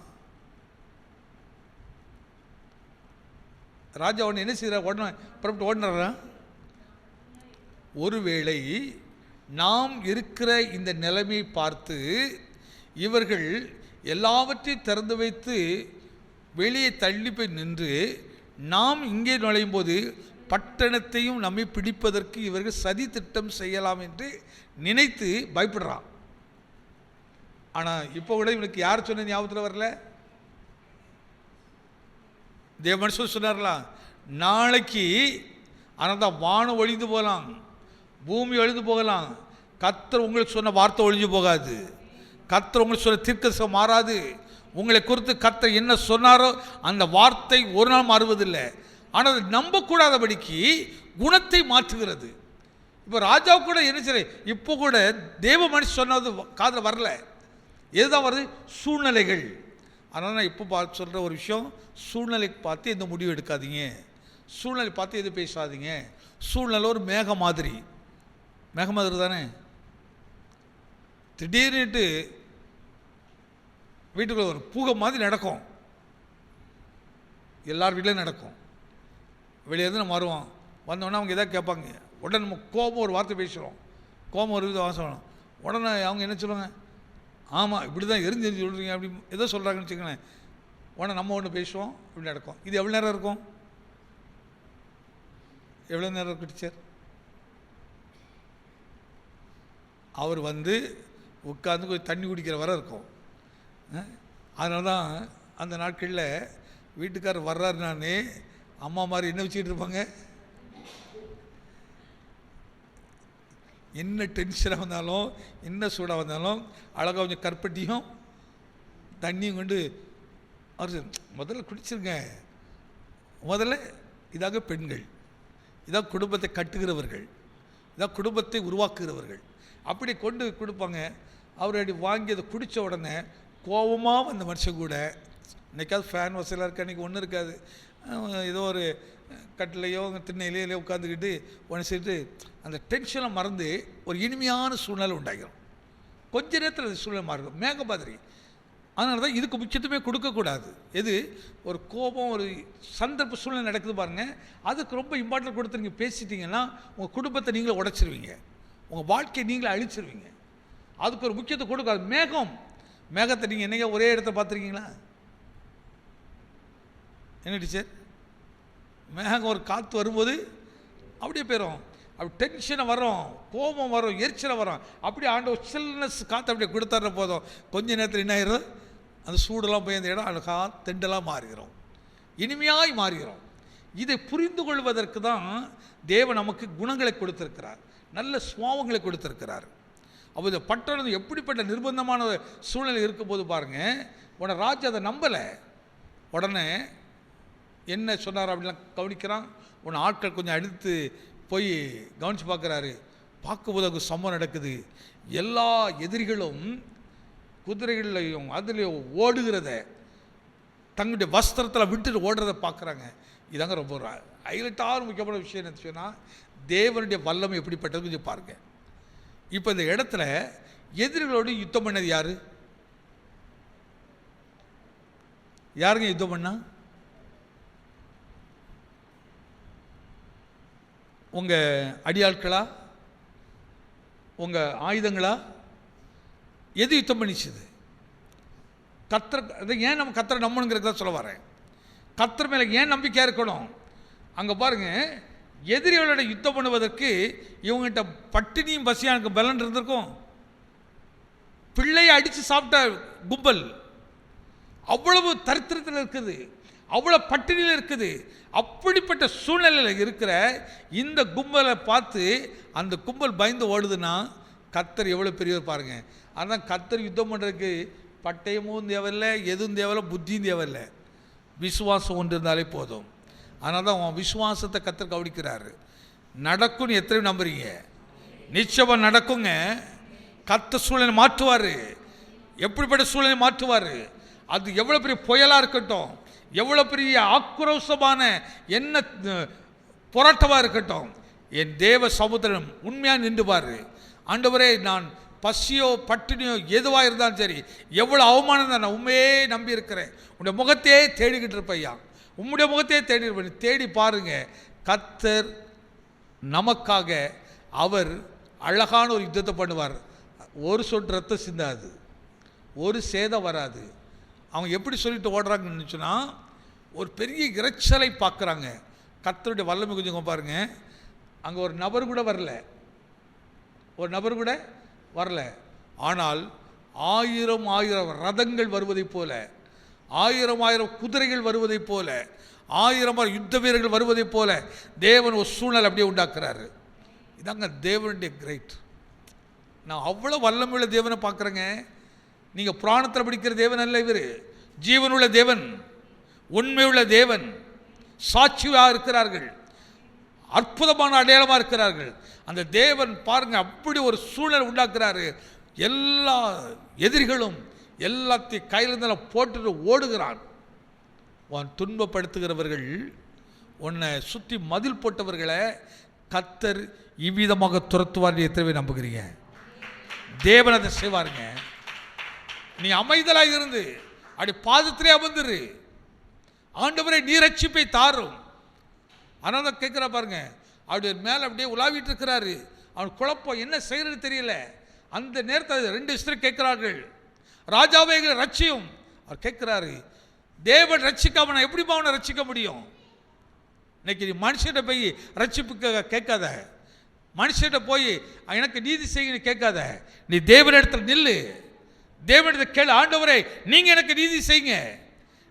[SPEAKER 1] ராஜா உடனே என்ன செய்கிறார்? உடனே புறப்பட்டு ஓடுறாரா? ஒருவேளை நாம் இருக்கிற இந்த நிலைமையை பார்த்து இவர்கள் எல்லாவற்றையும் திறந்து வைத்து வெளியே தள்ளி போய் நின்று நாம் இங்கே நுழையும் போது பட்டணத்தையும் நம்மை பிடிப்பதற்கு இவர்கள் சதி திட்டம் செய்யலாம் என்று நினைத்து பயப்படுறான். ஆனால் இப்போ கூட இவனுக்கு யார் சொன்ன ஞாபகத்தில் வரல? தேவ மனுஷன் சொன்னார்களா, நாளைக்கு ஆனால் தான் வானம் ஒழிந்து போகலாம், பூமி ஒழிந்து போகலாம், கர்த்தர் உங்களுக்கு சொன்ன வார்த்தை ஒழிஞ்சு போகாது, கர்த்தர் உங்களுக்கு சொன்ன தீர்க்கதரிசனம் மாறாது. உங்களை குறித்து கர்த்தர் என்ன சொன்னாரோ அந்த வார்த்தை ஒரு நாள் மாறுவதில்லை. ஆனால் அது நம்பக்கூடாதபடிக்கு குணத்தை மாற்றுகிறது. இப்போ ராஜா கூட என்ன செய்ய, இப்போ கூட தேவ மனுஷன் சொன்னது காதில் வரல. எதுதான் வருது? சூழ்நிலைகள். அதனால் நான் இப்போ சொல்கிற ஒரு விஷயம், சூழ்நிலை பார்த்து எந்த முடிவு எடுக்காதீங்க, சூழ்நிலை பார்த்து எது பேசாதீங்க. சூழ்நிலை ஒரு மேக மாதிரி தானே. திடீர்னுட்டு வீட்டுக்குள்ள ஒரு பூகை மாதிரி நடக்கும், எல்லார் வீட்லையும் நடக்கும். வெளியேருந்து நம்ம வருவோம், வந்தோடனே அவங்க எதாவது கேட்பாங்க, உடனே நம்ம கோபம் ஒரு வார்த்தை பேசுகிறோம், கோபம் ஒரு வித வாசம். உடனே அவங்க என்ன சொல்லுவாங்க, ஆமாம் இப்படி தான் எரிஞ்சு சொல்கிறீங்க அப்படி ஏதோ சொல்கிறாங்கன்னு வச்சுக்கோங்களேன். உடனே நம்ம ஒன்று பேசுவோம், இப்படி நடக்கும். இது எவ்வளோ நேரம் இருக்கும்? எவ்வளோ நேரம் இருக்கும் டீச்சர்? அவர் வந்து உட்காந்து கொஞ்சம் தண்ணி குடிக்கிற வரை இருக்கும். அதனால தான் அந்த நாட்களில் வீட்டுக்காரர் வர்றாருனானே அம்மா மாதிரி என்ன வச்சுக்கிட்டு இருப்பாங்க, என்ன டென்ஷனாக வந்தாலும் என்ன சூடாக வந்தாலும் அழகாக கொஞ்சம் கற்பட்டியும் தண்ணியும் கொண்டு அவர் முதல்ல குடிச்சிருங்க. முதல்ல இதாக பெண்கள், இதான் குடும்பத்தை கட்டுகிறவர்கள், இதான் குடும்பத்தை உருவாக்குகிறவர்கள். அப்படி கொண்டு கொடுப்பாங்க. அவர் அப்படி வாங்கி அதை குடித்த உடனே கோபமாக வந்த மனுஷன் கூட, இன்றைக்காவது ஃபேன் வசதியாக இருக்கா, இன்றைக்கி ஒன்றும் இருக்காது, ஏதோ ஒரு கட்டிலையோ திண்ணையிலையோ உட்காந்துக்கிட்டு ஒன்று செய்து அந்த டென்ஷனை மறந்து ஒரு இனிமையான சூழ்நிலை உண்டாகிறோம். கொஞ்ச நேரத்தில் அந்த சூழ்நிலை மாறும், மேக மாதிரி. அதனால தான் இதுக்கு முக்கியத்துவமே கொடுக்கக்கூடாது. எது ஒரு கோபம் ஒரு சந்தர்ப்ப சூழ்நிலை நடக்குது பாருங்கள், அதுக்கு ரொம்ப இம்பார்ட்டன்ட் கொடுத்து நீங்கள் பேசிட்டீங்கன்னா உங்கள் குடும்பத்தை நீங்களே உடைச்சிருவீங்க, உங்கள் வாழ்க்கையை நீங்களே அழிச்சிருவீங்க. அதுக்கு ஒரு முக்கியத்துவம் கொடுக்காது. மேகத்தை நீங்கள் என்னையா ஒரே இடத்துல பார்த்துருக்கீங்களா? என்ன டீச்சர், மேகம் ஒரு காற்று வரும்போது அப்படியே போயிடும், அப்படி டென்ஷனை வரும், கோபம் வரும், எரிச்சலை வரும். அப்படியே ஆண்டவர் சில்னஸ் காற்று அப்படியே கொடுத்துட்ற போதும் கொஞ்ச நேரத்தில் என்ன ஆயிரும், அந்த சூடெல்லாம் போய் அந்த இடம் அழகா தெண்டலாக மாறுகிறோம், இனிமையாய் மாறுகிறோம். இதை புரிந்து கொள்வதற்கு தான் தேவன் நமக்கு குணங்களை கொடுத்திருக்கிறார், நல்ல சுவாவங்களை கொடுத்திருக்கிறார். அப்போ இந்த பட்டணம் எப்படிப்பட்ட நிர்பந்தமான சூழ்நிலை இருக்கும்போது பாருங்கள், உடனே ராஜா அதை நம்பலை. உடனே என்ன சொன்னார் அப்படிலாம் கவனிக்கிறான். உன்னை ஆட்கள் கொஞ்சம் அடுத்து போய் கவனித்து பார்க்குறாரு. பார்க்கும்போது அங்கே சம்பவம் நடக்குது. எல்லா எதிரிகளும் குதிரைகள்லையும் அதுலேயும் ஓடுகிறத, தங்களுடைய வஸ்திரத்தில் விட்டுட்டு ஓடுறதை பார்க்குறாங்க. இதாங்க ரொம்ப ஹைலைட்டான முக்கியமான விஷயம் என்ன சொன்னால், தேவனுடைய வல்லமை எப்படிப்பட்டது கொஞ்சம் பாருங்கள். இப்போ இந்த இடத்துல எதிரிகளோடு யுத்தம் பண்ணது யாருங்க யுத்தம் பண்ணா? உங்கள் அடியாட்களா, உங்கள் ஆயுதங்களா? எது யுத்தம் பண்ணிச்சுது? கர்த்தர். ஏன் நம்ம கர்த்தரை நம்பணுங்கிறத சொல்ல வரேன். கர்த்தர் மேலே ஏன் நம்பிக்கையாக இருக்கணும்? அங்கே பாருங்கள், எதிரிகளோட யுத்தம் பண்ணுவதற்கு இவங்ககிட்ட பட்டினியும் பசியானுக்கு பலன் இருந்திருக்கும். பிள்ளையை அடித்து சாப்பிட்ட கும்பல் அவ்வளவு தரித்திரத்தில் இருக்குது, அவ்வளோ பட்டினியில் இருக்குது. அப்படிப்பட்ட சூழ்நிலையில் இருக்கிற இந்த கும்பலை பார்த்து அந்த கும்பல் பயந்து ஓடுதுன்னா கர்த்தர் எவ்வளோ பெரியவர் பாருங்கள். ஆனால் கர்த்தர் யுத்தம் பண்ணுறதுக்கு பட்டயமும் தேவையில்லை, எதுவும் தேவையில்லை, புத்தியும் தேவையில்லை, விசுவாசம் ஒன்று இருந்தாலே போதும். அதனால தான் அவன் விசுவாசத்தை கர்த்தர் கவனிக்கிறாரு. நடக்கும்னு எத்தனை நம்புறீங்க? நிச்சயமாக நடக்குங்க. கர்த்தர் சூழ்நிலை மாற்றுவார். எப்படிப்பட்ட சூழ்நிலை மாற்றுவார்? அது எவ்வளோ பெரிய புயலாக இருக்கட்டும், எவ்வளோ பெரிய ஆக்ரோஷமான என்ன போராட்டமாக இருக்கட்டும், என் தேவ சமுத்திரம் உண்மையாக நின்று பாரு. ஆண்டவரே, நான் பசியோ பட்டினியோ எதுவாக இருந்தாலும் சரி, எவ்வளோ அவமானம் தான், நான் உண்மையே நம்பி இருக்கிறேன், உன்னுடைய முகத்தையே தேடிக்கிட்டு இருப்பையா, உம்முடைய முகத்தையே தேடி இருப்பேன். தேடி பாருங்க, கர்த்தர் நமக்காக அவர் அழகான ஒரு யுத்தத்தை பண்ணுவார். ஒரு சொட்டு ரத்தம் சிந்தாது, ஒரு சேதம் வராது. அவங்க எப்படி சொல்லிட்டு ஓடுறாங்கன்னு சொன்னால், ஒரு பெரிய இரைச்சலை பார்க்குறாங்க. கர்த்தருடைய வல்லமை கொஞ்சம் பாருங்க. அங்கே ஒரு நபர் கூட வரல, ஒரு நபர் கூட வரல. ஆனால் 1000 ரதங்கள் வருவதைப் போல, 1000 குதிரைகள் வருவதைப் போல, 1000 யுத்த வீரர்கள் வருவதைப் போல தேவன் ஒரு சூழ்நிலை அப்படியே உண்டாக்குறாரு. இதாங்க தேவனுடைய கிரேட். நான் அவ்வளோ வல்லமையுள்ள தேவனை பார்க்குறேங்க. நீங்கள் புராணத்தில் படிக்கிற தேவன் அல்ல, இவர் ஜீவனுள்ள தேவன், உண்மையுள்ள தேவன், சாட்சியாக இருக்கிறார்கள், அற்புதமான அடையாளமாக இருக்கிறார்கள். அந்த தேவன் பாருங்க, அப்படி ஒரு சூழல் உண்டாக்குறாரு. எல்லா எதிரிகளும் எல்லாத்தையும் கையிலிருந்த போட்டுட்டு ஓடுகிறான். உன் துன்பப்படுத்துகிறவர்கள், உன்னை சுற்றி மதில் போட்டவர்களை கர்த்தர் இவ்விதமாக துரத்துவார். எத்தனை நம்புகிறீங்க? தேவன் அதை செய்வாருங்க. நீ அமைதலாக இருந்து அப்படி பாதத்திலே அமர்ந்துரு. ஆண்டவரை நீ ரட்சிப்பை தாரும். ஆனால் தான் கேட்குறா பாருங்க, அவருடைய மேலே அப்படியே உலாவிட்டு இருக்கிறாரு. அவன் குழப்பம், என்ன செய்யறது தெரியல. அந்த நேரத்தில் 2 ஸ்திரீ கேட்கிறார்கள், ராஜாவை எங்களை ரட்சியும். அவர் கேட்கிறாரு, தேவன் ரட்சிக்காம நான் எப்படிமா அவனை ரட்சிக்க முடியும்? இன்னைக்கு நீ மனுஷன்கிட்ட போய் ரட்சிப்பு கேட்காத, மனுஷன்கிட்ட போய் எனக்கு நீதி செய்யணும் கேட்காத. நீ தேவனிடத்தில் நில்லு, தேவனிடத்தில் கேளு, ஆண்டவரே நீங்க எனக்கு நீதி செய்யுங்க,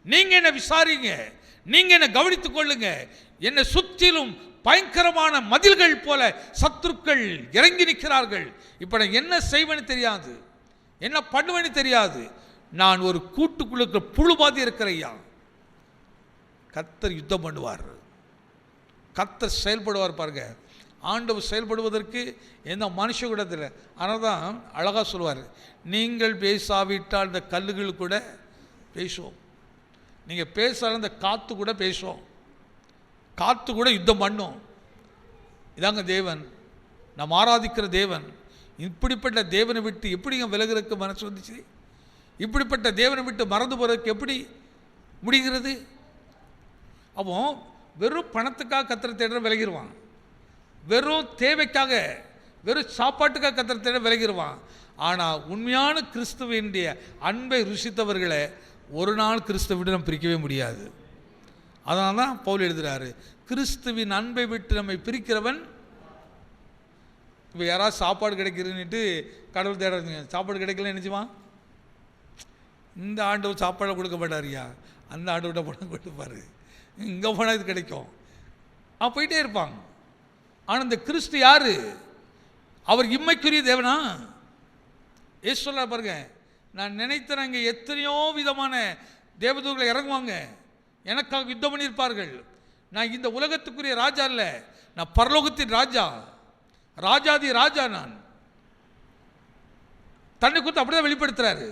[SPEAKER 1] நீங்க என்ன விசாரிங்க, நீங்க என்ன கவனித்துக் கொள்ளுங்க. என்னை சுற்றிலும் பயங்கரமான மதில்கள் போல சத்துருக்கள் இறங்கி நிற்கிறார்கள். இப்போ நான் என்ன செய்வேன்னு தெரியாது, என்ன பண்ணுவேன்னு தெரியாது. நான் ஒரு கூட்டுக்குள்ள இருக்கிற புழு பாதி இருக்கிறையா. கர்த்தர் யுத்தம் பண்ணுவார், கர்த்தர் செயல்படுவார். பாருங்க, ஆண்டவர் செயல்படுவதற்கு எந்த மனுஷ கூட இல்லை. ஆனால் தான் அழகாக சொல்லுவார், நீங்கள் பேசாவிட்டால் இந்த கல்லுகள் கூட பேசுவோம். நீங்கள் பேசாத இந்த காற்று கூட பேசுவோம், காற்று கூட யுத்தம் பண்ணும். இதாங்க தேவன், நாம் ஆராதிக்கிற தேவன். இப்படிப்பட்ட தேவனை விட்டு எப்படிங்க விலகிறதுக்கு மனசு வந்துச்சு? இப்படிப்பட்ட தேவனை விட்டு மறந்து போகிறதுக்கு எப்படி முடிகிறது? அப்போ வெறும் பணத்துக்காக கர்த்தரை தேட விலகிடுவான், வெறும் தேவைக்காக, வெறும் சாப்பாட்டுக்காக கர்த்தரை தேட விலகிடுவான். ஆனால் உண்மையான கிறிஸ்துவனுடைய அன்பை ருசித்தவர்களை ஒரு நாள் கிறிஸ்துவை விட்டு நம்ம பிரிக்கவே முடியாது. அதனால தான் பவுல் எழுதுகிறாரு, கிறிஸ்துவின் அன்பை விட்டு நம்மை பிரிக்கிறவன். இப்போ யாராவது சாப்பாடு கிடைக்கிறதுன்னுட்டு கடவுள் தேடுறதுங்க, சாப்பாடு கிடைக்கல நினச்சிவான், இந்த ஆண்டவர் சாப்பாடை கொடுக்க மாட்டாரியா, அந்த ஆண்டவர்கிட்ட பணம் கொடுப்பாரு, இங்கே போனால் இது கிடைக்கும், போயிட்டே இருப்பாங்க. ஆனால் இந்த கிறிஸ்து யாரு? அவர் இம்மைக்குரிய தேவனா? ஏசு சொல்ல பாருங்க, நான் நினைத்தேன் அங்கே எத்தனையோ விதமான தேவதூர்களை இறங்குவாங்க, எனக்காக யுத்தம் பண்ணியிருப்பார்கள். நான் இந்த உலகத்துக்குரிய ராஜா இல்லை, நான் பரலோகத்தின் ராஜா, ராஜாதி ராஜா. நான் தன்னை குறித்து அப்படிதான் வெளிப்படுத்துறாரு.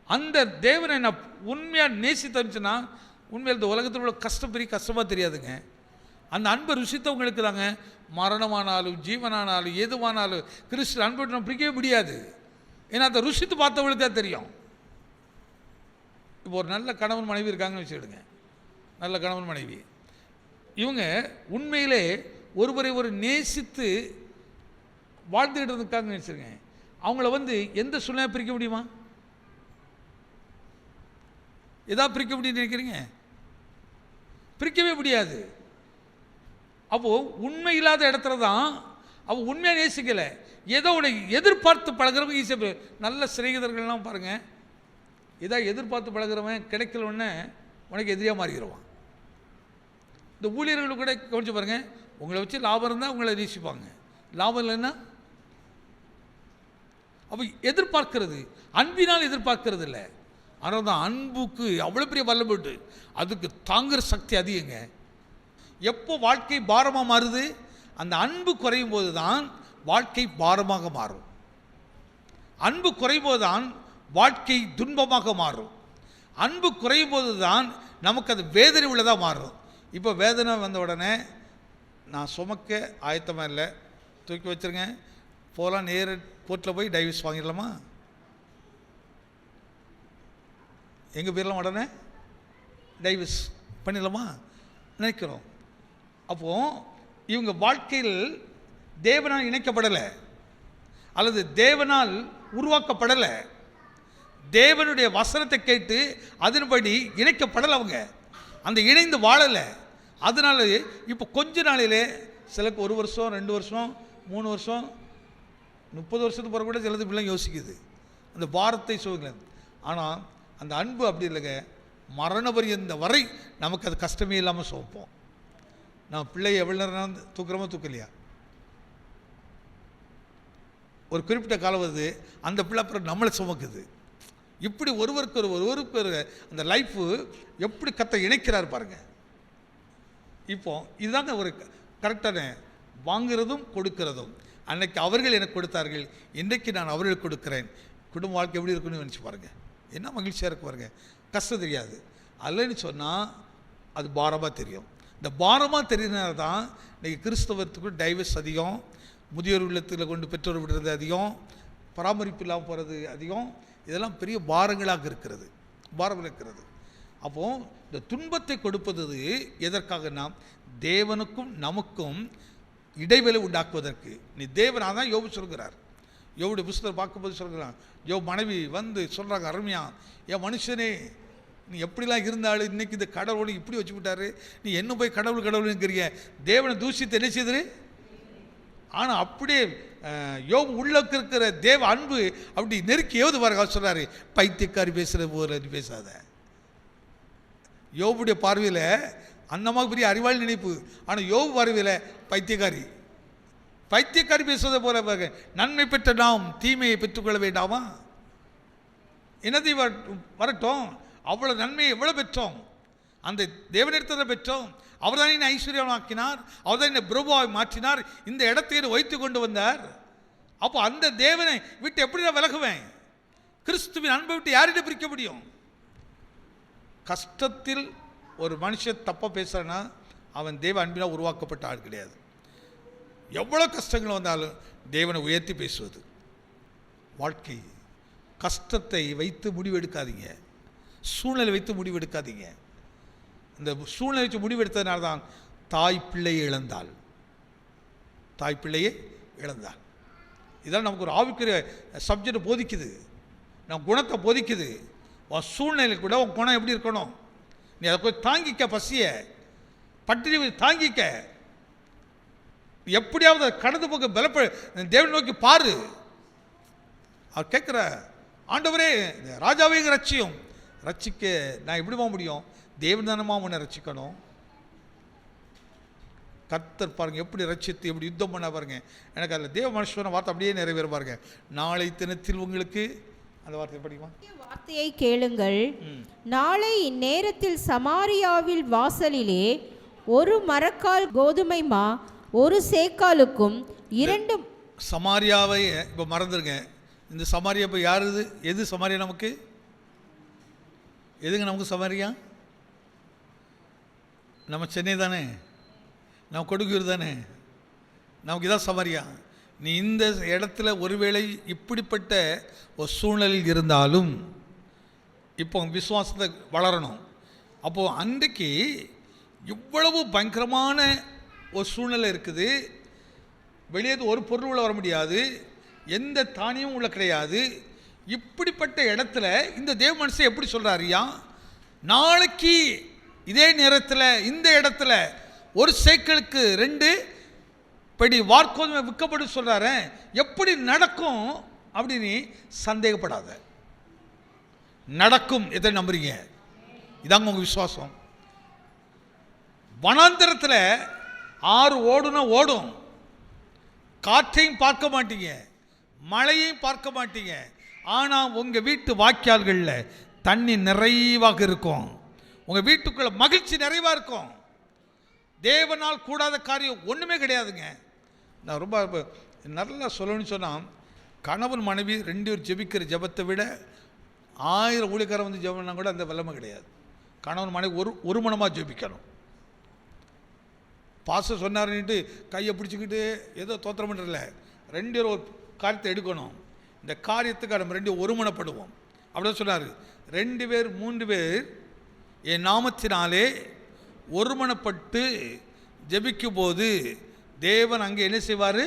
[SPEAKER 1] அந்த தேவனை நான் உண்மையாக நேசித்தனுச்சுன்னா, உண்மையில் இந்த உலகத்தில் உள்ள கஷ்டம் பெரிய கஷ்டமாக தெரியாதுங்க. அந்த அன்பை ருசித்தவங்களுக்கு தாங்க மரணமானாலும் ஜீவனானாலும் எதுவானாலும் கிறிஸ்து அன்பை நம்ம பிரிக்கவே முடியாது. ஏன்னா அதை ருசித்து பார்த்தவங்களுக்கு தான் தெரியும். இப்போ ஒரு நல்ல கணவன் மனைவி இருக்காங்கன்னு வச்சுக்கிடுங்க, நல்ல கணவன் மனைவி, இவங்க உண்மையிலே ஒருவரை ஒரு நேசித்து வாழ்ந்துக்கிட்டு இருக்காங்கன்னு வச்சுருங்க, அவங்கள எந்த சூழ்நிலை பிரிக்க முடியுமா? எதாவது பிரிக்க முடியும்னு நினைக்கிறீங்க? பிரிக்கவே முடியாது. அப்போது உண்மை இல்லாத இடத்துல தான் அவள் உண்மையாக நேசிக்கலை, ஏதோ உன்னை எதிர்பார்த்து பழகிறவங்க ஈஸியாக. நல்ல சிநேகிதர்கள்லாம் பாருங்கள், ஏதாவது எதிர்பார்த்து பழகிறவன் கிடைக்கலன்னு உனக்கு எதிரியாக மாறிடுவான். இந்த ஊழியர்கள் கூட கவனிச்சு பாருங்கள், உங்களை வச்சு லாபம் இருந்தால் உங்களை நேசிப்பாங்க, லாபம் இல்லைன்னா. அப்போ எதிர்பார்க்கிறது அன்பினால் எதிர்பார்க்கறது இல்லை. ஆனால் தான் அன்புக்கு அவ்வளோ பெரிய வல்லமைட்டு, அதுக்கு தாங்குகிற சக்தி அதிகங்க. எப்போ வாழ்க்கை பாரமாக மாறுது? அந்த அன்பு குறையும் போது தான் வாழ்க்கை பாரமாக மாறும். அன்பு குறையும் போது தான் வாழ்க்கை துன்பமாக மாறும். அன்பு குறையும் போது தான் நமக்கு அது வேதனை உள்ளதாக மாறும். இப்போ வேதனை வந்த உடனே நான் சுமக்க ஆயத்தமாக இல்லை, தூக்கி வச்சுருங்க, போகலாம், நேர கோர்ட்டில் போய் டைவர்ஸ் வாங்கிடலாமா? எங்கே போயிடலாம், உடனே டைவர்ஸ் பண்ணிடலாமா நினைக்கிறோம். அப்போது இவங்க வாழ்க்கையில் தேவனால் இணைக்கப்படலை, அல்லது தேவனால் உருவாக்கப்படலை, தேவனுடைய வசனத்தை கேட்டு அதன்படி இணைக்கப்படலை, அவங்க அந்த இணைந்து வாழலை. அதனால இப்போ கொஞ்ச நாளிலே சிலருக்கு 1 வருஷம் 2 வருஷம் 3 வருஷம் 30 வருஷத்துக்கு பிறகு கூட சிலது இப்படிலாம் யோசிக்குது, அந்த பாரத்தை சோதனை. ஆனால் அந்த அன்பு அப்படி இல்லைங்க, மரண பரியந்த வரை நமக்கு அது கஷ்டமே இல்லாமல் சுமப்போம். நான் பிள்ளையை எவ்வளோ நேரம் தூக்குறோமோ தூக்கலையா, ஒரு குறிப்பிட்ட காலம் வருது, அந்த பிள்ளை அப்புறம் நம்மளை சுமக்குது. இப்படி ஒருவருக்கு அந்த லைஃப்பு எப்படி கத்த இணைக்கிறார் பாருங்க. இப்போ இதுதாங்க ஒரு கரெக்டான வாங்குறதும் கொடுக்கிறதும். அன்னைக்கு அவர்கள் எனக்கு கொடுத்தார்கள், இன்றைக்கு நான் அவர்களுக்கு கொடுக்குறேன். குடும்ப வாழ்க்கை எப்படி இருக்குன்னு நினச்சி பாருங்கள், என்ன மகிழ்ச்சியாக இருக்கு பாருங்க. கஷ்டம் தெரியாது, அல்லன்னு சொன்னால் அது பாரமாக தெரியும். இந்த பாரமாக தெரியுதுனால தான் இன்றைக்கி கிறிஸ்தவத்துக்கு டைவர்ஸ் அதிகம், முதியோர் இல்லத்தில் கொண்டு பெற்றோர் விடுறது அதிகம், பராமரிப்பு இல்லாமல் போகிறது அதிகம். இதெல்லாம் பெரிய பாரங்களாக இருக்கிறது, பாரம் இருக்கிறது. அப்போது இந்த துன்பத்தை கொடுப்பது எதற்காக? நாம் தேவனுக்கும் நமக்கும் இடைவெளி உண்டாக்குவதற்கு. நீ தேவனாக தான் யோபு சொல்கிறார். யோபுடைய புஸ்தகம் பார்க்கும்போது சொல்கிறான், யோபு மனைவி வந்து சொல்கிறாங்க, அருமையா, என் மனுஷனே நீ எப்படிலாம் இருந்தாலும் இன்றைக்கி இந்த கடவுளை இப்படி வச்சு விட்டாரு, நீ என்ன போய் கடவுளுங்கிறீங்க, தேவனை தூசித்து என்ன செய்யுது. ஆனால் அப்படியே யோபு உள்ளக்கு இருக்கிற தேவ அன்பு அப்படி நெருக்கி ஏவது பாருங்க. அவர் சொல்கிறாரு, பைத்தியக்காரி பேசுகிற போல நீ பேசாத. யோபுடைய பார்வையில் அந்தமாக பெரிய அறிவாளி நினைப்பு, ஆனால் யோபு பார்வையில் பைத்தியக்காரி பேசுவதை போல பாருங்க. நன்மை பெற்ற நாம் தீமையை பெற்றுக்கொள்ள வேண்டாமா? என்னதை வரட்டும், அவ்வளோ நன்மையை எவ்வளோ பெற்றோம், அந்த தேவனிடத்தை பெற்றோம். அவர் தான் என்னை ஐஸ்வர்யமாக்கினார், அவர் தான் என்னை பிரபுவாவை மாற்றினார், இந்த இடத்தை வைத்து கொண்டு வந்தார். அப்போ அந்த தேவனை விட்டு எப்படி நான் விலகுவேன்? கிறிஸ்துவின் அன்பை விட்டு யார்கிட்ட பிரிக்க முடியும்? கஷ்டத்தில் ஒரு மனுஷன் தப்பாக பேசுகிறான்னா அவன் தேவ அன்பினால் உருவாக்கப்பட்ட ஆள் கிடையாது. எவ்வளோ கஷ்டங்கள் வந்தாலும் தேவனை உயர்த்தி பேசுவது வாழ்க்கை. கஷ்டத்தை வைத்து முடிவெடுக்காதீங்க, சூழ்நிலை வைத்து முடிவெடுக்காதீங்க. இந்த சூழ்நிலை வச்சு முடிவெடுத்ததுனால தான் தாய் பிள்ளையை இழந்தாள். இதெல்லாம் நமக்கு ஒரு ஆவிக்குரிய சப்ஜெக்ட் போதிக்குது, நம்ம குணத்தை போதிக்குது. உன் சூழ்நிலை கூட உன் குணம் எப்படி இருக்கணும், நீ அதை போய் தாங்கிக்க, பசிய பட்டினி தாங்கிக்க, எப்படியாவது கடந்து போக பலப்ப தேவனை நோக்கி பாரு. அவர் கேட்குற, ஆண்டவரே ராஜாவே ரட்சியும், ரட்சிக்க நான் எப்படி போக முடியும்? தேவன் தானமா உன்னை ரட்சிக்கணும். கர்த்தர் பாருங்க எப்படி ரட்சித்து எப்படி யுத்தம் பண்ண பாருங்க. எனக்கு அதில் தேவ மனுஷன வார்த்தை அப்படியே நிறைவேற பாருங்க. நாளை தினத்தில் உங்களுக்கு அந்த வார்த்தையை படிக்குமா?
[SPEAKER 2] வார்த்தையை கேளுங்கள். நாளை இந்நேரத்தில் சமாரியாவில் வாசலிலே ஒரு மரக்கால் கோதுமை மா 1 சேக்காலுக்கும் 2
[SPEAKER 1] சமாரியாவை இப்போ மறந்துருங்க. இந்த சமாரியா இப்போ யார்? எது சமாரியா? நமக்கு எதுங்க நமக்கு சமாரியா? நம்ம சென்னை தானே, நம்ம கொடுக்கூர் தானே, நமக்கு இதான் சமாரியா. நீ இந்த இடத்துல ஒருவேளை இப்படிப்பட்ட ஒரு சூழ்நிலையில் இருந்தாலும் இப்போ விசுவாசத்தை வளரணும். அப்போது அன்றைக்கு இவ்வளவு பயங்கரமான ஒரு சூழ்நிலை இருக்குது. வெளியே ஒரு பொருள் உள்ள வர முடியாது, எந்த தானியமும் உள்ள கிடையாது. இப்படிப்பட்ட இடத்துல இந்த தேவ மனுஷன் எப்படி சொல்கிறாரியா, நாளைக்கு இதே நேரத்தில் இந்த இடத்துல 1 சேக்கலுக்கு 2 படி வார்கோதுமை விற்கப்படும் சொல்கிறாரு. எப்படி நடக்கும் அப்படின்னு சந்தேகப்படாத, நடக்கும். எதை நம்புறீங்க? இதாங்க உங்கள் விசுவாசம். வனாந்தரத்தில் ஆறு ஓடுனா ஓடும், காற்றையும் பார்க்க மாட்டீங்க, மழையையும் பார்க்க மாட்டீங்க. ஆனால் உங்கள் வீட்டு வாய்க்கால்களில் தண்ணி நிறைவாக இருக்கும், உங்கள் வீட்டுக்குள்ள மகிழ்ச்சி நிறைவாக இருக்கும். தேவனால் கூடாத காரியம் ஒன்றுமே கிடையாதுங்க. நான் ரொம்ப நல்லா சொல்லணும்னு சொன்னால், கணவன் மனைவி 2 பேர் ஜெபிக்கிற ஜெபத்தை விட 1000 ஊழியக்காரன் வந்து ஜெபம் பண்ணால் கூட அந்த வல்லமை கிடையாது. கணவன் மனைவி ஒரு மனமாக ஜெபிக்கணும். பாஸ்டர் சொன்னார்னுட்டு கையை பிடிச்சிக்கிட்டு ஏதோ தோத்திரம் பண்ணுறதில்ல, 2 பேரும் ஒரு காரியத்தை எடுக்கணும். இந்த காரியத்துக்கு நம்ம 2 ஒருமனப்படுவோம் அப்படிதான் சொன்னார். 2 பேர் 3 பேர் என் நாமத்தினாலே ஒருமனப்பட்டு ஜெபிக்கும் போது தேவன் அங்கே என்ன செய்வார்?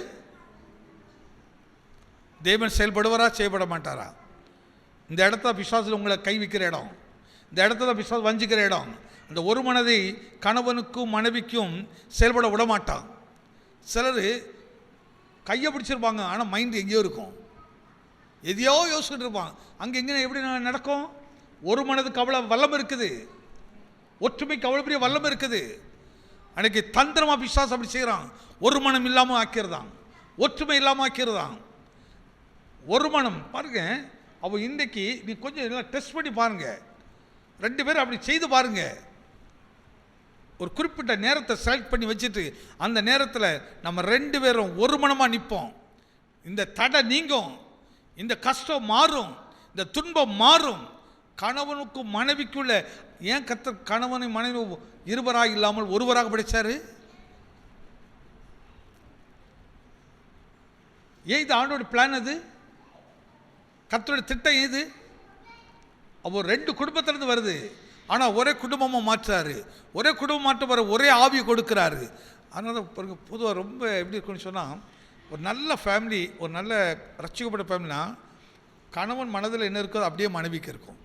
[SPEAKER 1] தேவன் செயல்படுவாரா செயல்பட மாட்டாரா? இந்த இடத்துல பிசாசில் உங்களை கை வைக்கிற இடம், இந்த இடத்துல பிசாசு வஞ்சிக்கிற இடம். அந்த ஒரு மனதை கணவனுக்கும் மனைவிக்கும் செயல்பட விட மாட்டான். சிலர் கையை பிடிச்சிருப்பாங்க, ஆனால் மைண்டு எங்கேயோ இருக்கும், எதையோ யோசிச்சுட்டு இருப்பான். அங்கே எங்கே எப்படி நடக்கும்? ஒரு மனதுக்கு அவ்வளோ வல்லம் இருக்குது, ஒற்றுமைக்கு அவ்வளோ பெரிய வல்லம் இருக்குது. அன்றைக்கி தந்திரமாக பிசாசு அப்படி செய்கிறான். ஒரு மனம் இல்லாமல் ஆக்கிறதான், ஒற்றுமை இல்லாமல் ஆக்கிறதான். ஒரு மனம் பாருங்க. அப்போ இன்றைக்கி நீ கொஞ்சம் எல்லாம் டெஸ்ட் பண்ணி பாருங்கள். 2 பேரும் அப்படி செய்து பாருங்கள். ஒரு குறிப்பிட்ட நேரத்தை செலக்ட் பண்ணி வச்சுட்டு அந்த நேரத்தில் நம்ம 2 பேரும் ஒரு மனமாக நிற்போம். இந்த தடை நீங்கும், இந்த கஷ்டம் மாறும், இந்த துன்பம் மாறும். கணவனுக்கும் மனைவிக்குள்ள ஏன் கர்த்தர் கணவனை மனைவி இருவராக இல்லாமல் ஒருவராக படைச்சாரு? ஏன் இது ஆண்டோட பிளான்? அது கர்த்தருடைய திட்டம். ஏது அப்போ 2 குடும்பத்திலிருந்து வருது, ஆனால் ஒரே குடும்பமாக மாற்றுறாரு. ஒரே குடும்பம் மாற்ற வர ஒரே ஆவியை கொடுக்குறாரு. அதனால பொதுவாக ரொம்ப எப்படி இருக்குன்னு சொன்னால், ஒரு நல்ல ஃபேமிலி, ஒரு நல்ல ரட்சிக்கப்பட்ட ஃபேமிலினா கணவன் மனதில் என்ன இருக்கோ அப்படியே மனைவிக்கு இருக்கும்,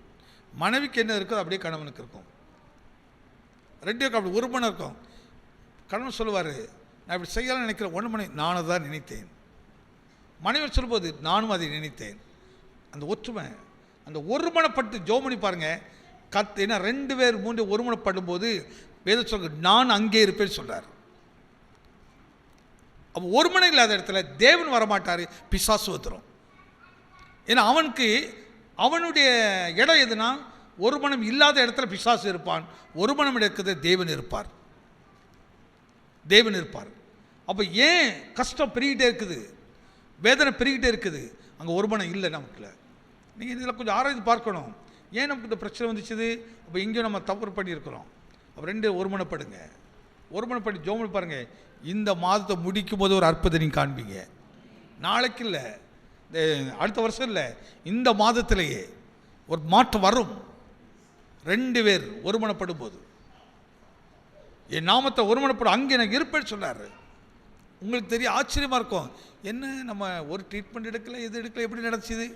[SPEAKER 1] மனைவிக்கு என்ன இருக்கோ அப்படியே கணவனுக்கு இருக்கும். 2 பேருக்கு அப்படி ஒரு மனம் இருக்கும். கணவன் சொல்லுவார், நான் இப்படி செய்யலாம்னு நினைக்கிறேன், 1 மணி நானும் தான் நினைத்தேன். மனைவி சொல்லும்போது நானும் அதை நினைத்தேன். அந்த ஒற்றுமை, அந்த ஒருமனப்பட்டு ஜோமணி பாருங்கள். ஏன்னா 2 பேர் 3 ஒருமனப்படும் போது வேத சொல்ல நான் அங்கே இருப்பேன்னு சொல்கிறார். அப்போ ஒருமனை இல்லாத இடத்துல தேவன் வரமாட்டார், பிசாசு வந்துடும். ஏன்னா அவனுடைய இடம் எதுனா, ஒரு மனம் இல்லாத இடத்துல பிசாசு இருப்பான், ஒரு மனம் இருக்கிறது தேவன் இருப்பார், தேவன் இருப்பார். அப்போ ஏன் கஷ்டம் பெருகிட்டே இருக்குது, வேதனை பெருகிட்டே இருக்குது? அங்கே ஒரு மனம் இல்லை நமக்குள்ள. நீங்கள் இதில் கொஞ்சம் ஆராய்ந்து பார்க்கணும், ஏன் நமக்கு இந்த பிரச்சனை வந்துச்சுது. அப்போ இங்கேயும் நம்ம தவறு பண்ணியிருக்கிறோம். அப்போ 2 ஒருமனப்படுங்க, ஒருமனப்படி ஜோமனி பாருங்கள். இந்த மாதத்தை முடிக்கும் போது ஒரு அற்புதத்தை நீங்கள் காண்பீங்க. நாளைக்கு இல்லை, அடுத்த வருஷம் இல்லை, இந்த மாதத்திலேயே ஒரு மாற்றம் வரும். 2 பேர் ஒருமனப்படும் போது என் நாமத்தை ஒருமனப்படும் அங்கே எனக்கு இருப்பேன்னு சொன்னார். உங்களுக்கு தெரிய ஆச்சரியமாக இருக்கும், என்ன நம்ம ஒரு ட்ரீட்மெண்ட் எடுக்கல, எது எடுக்கல, எப்படி நடந்துச்சு?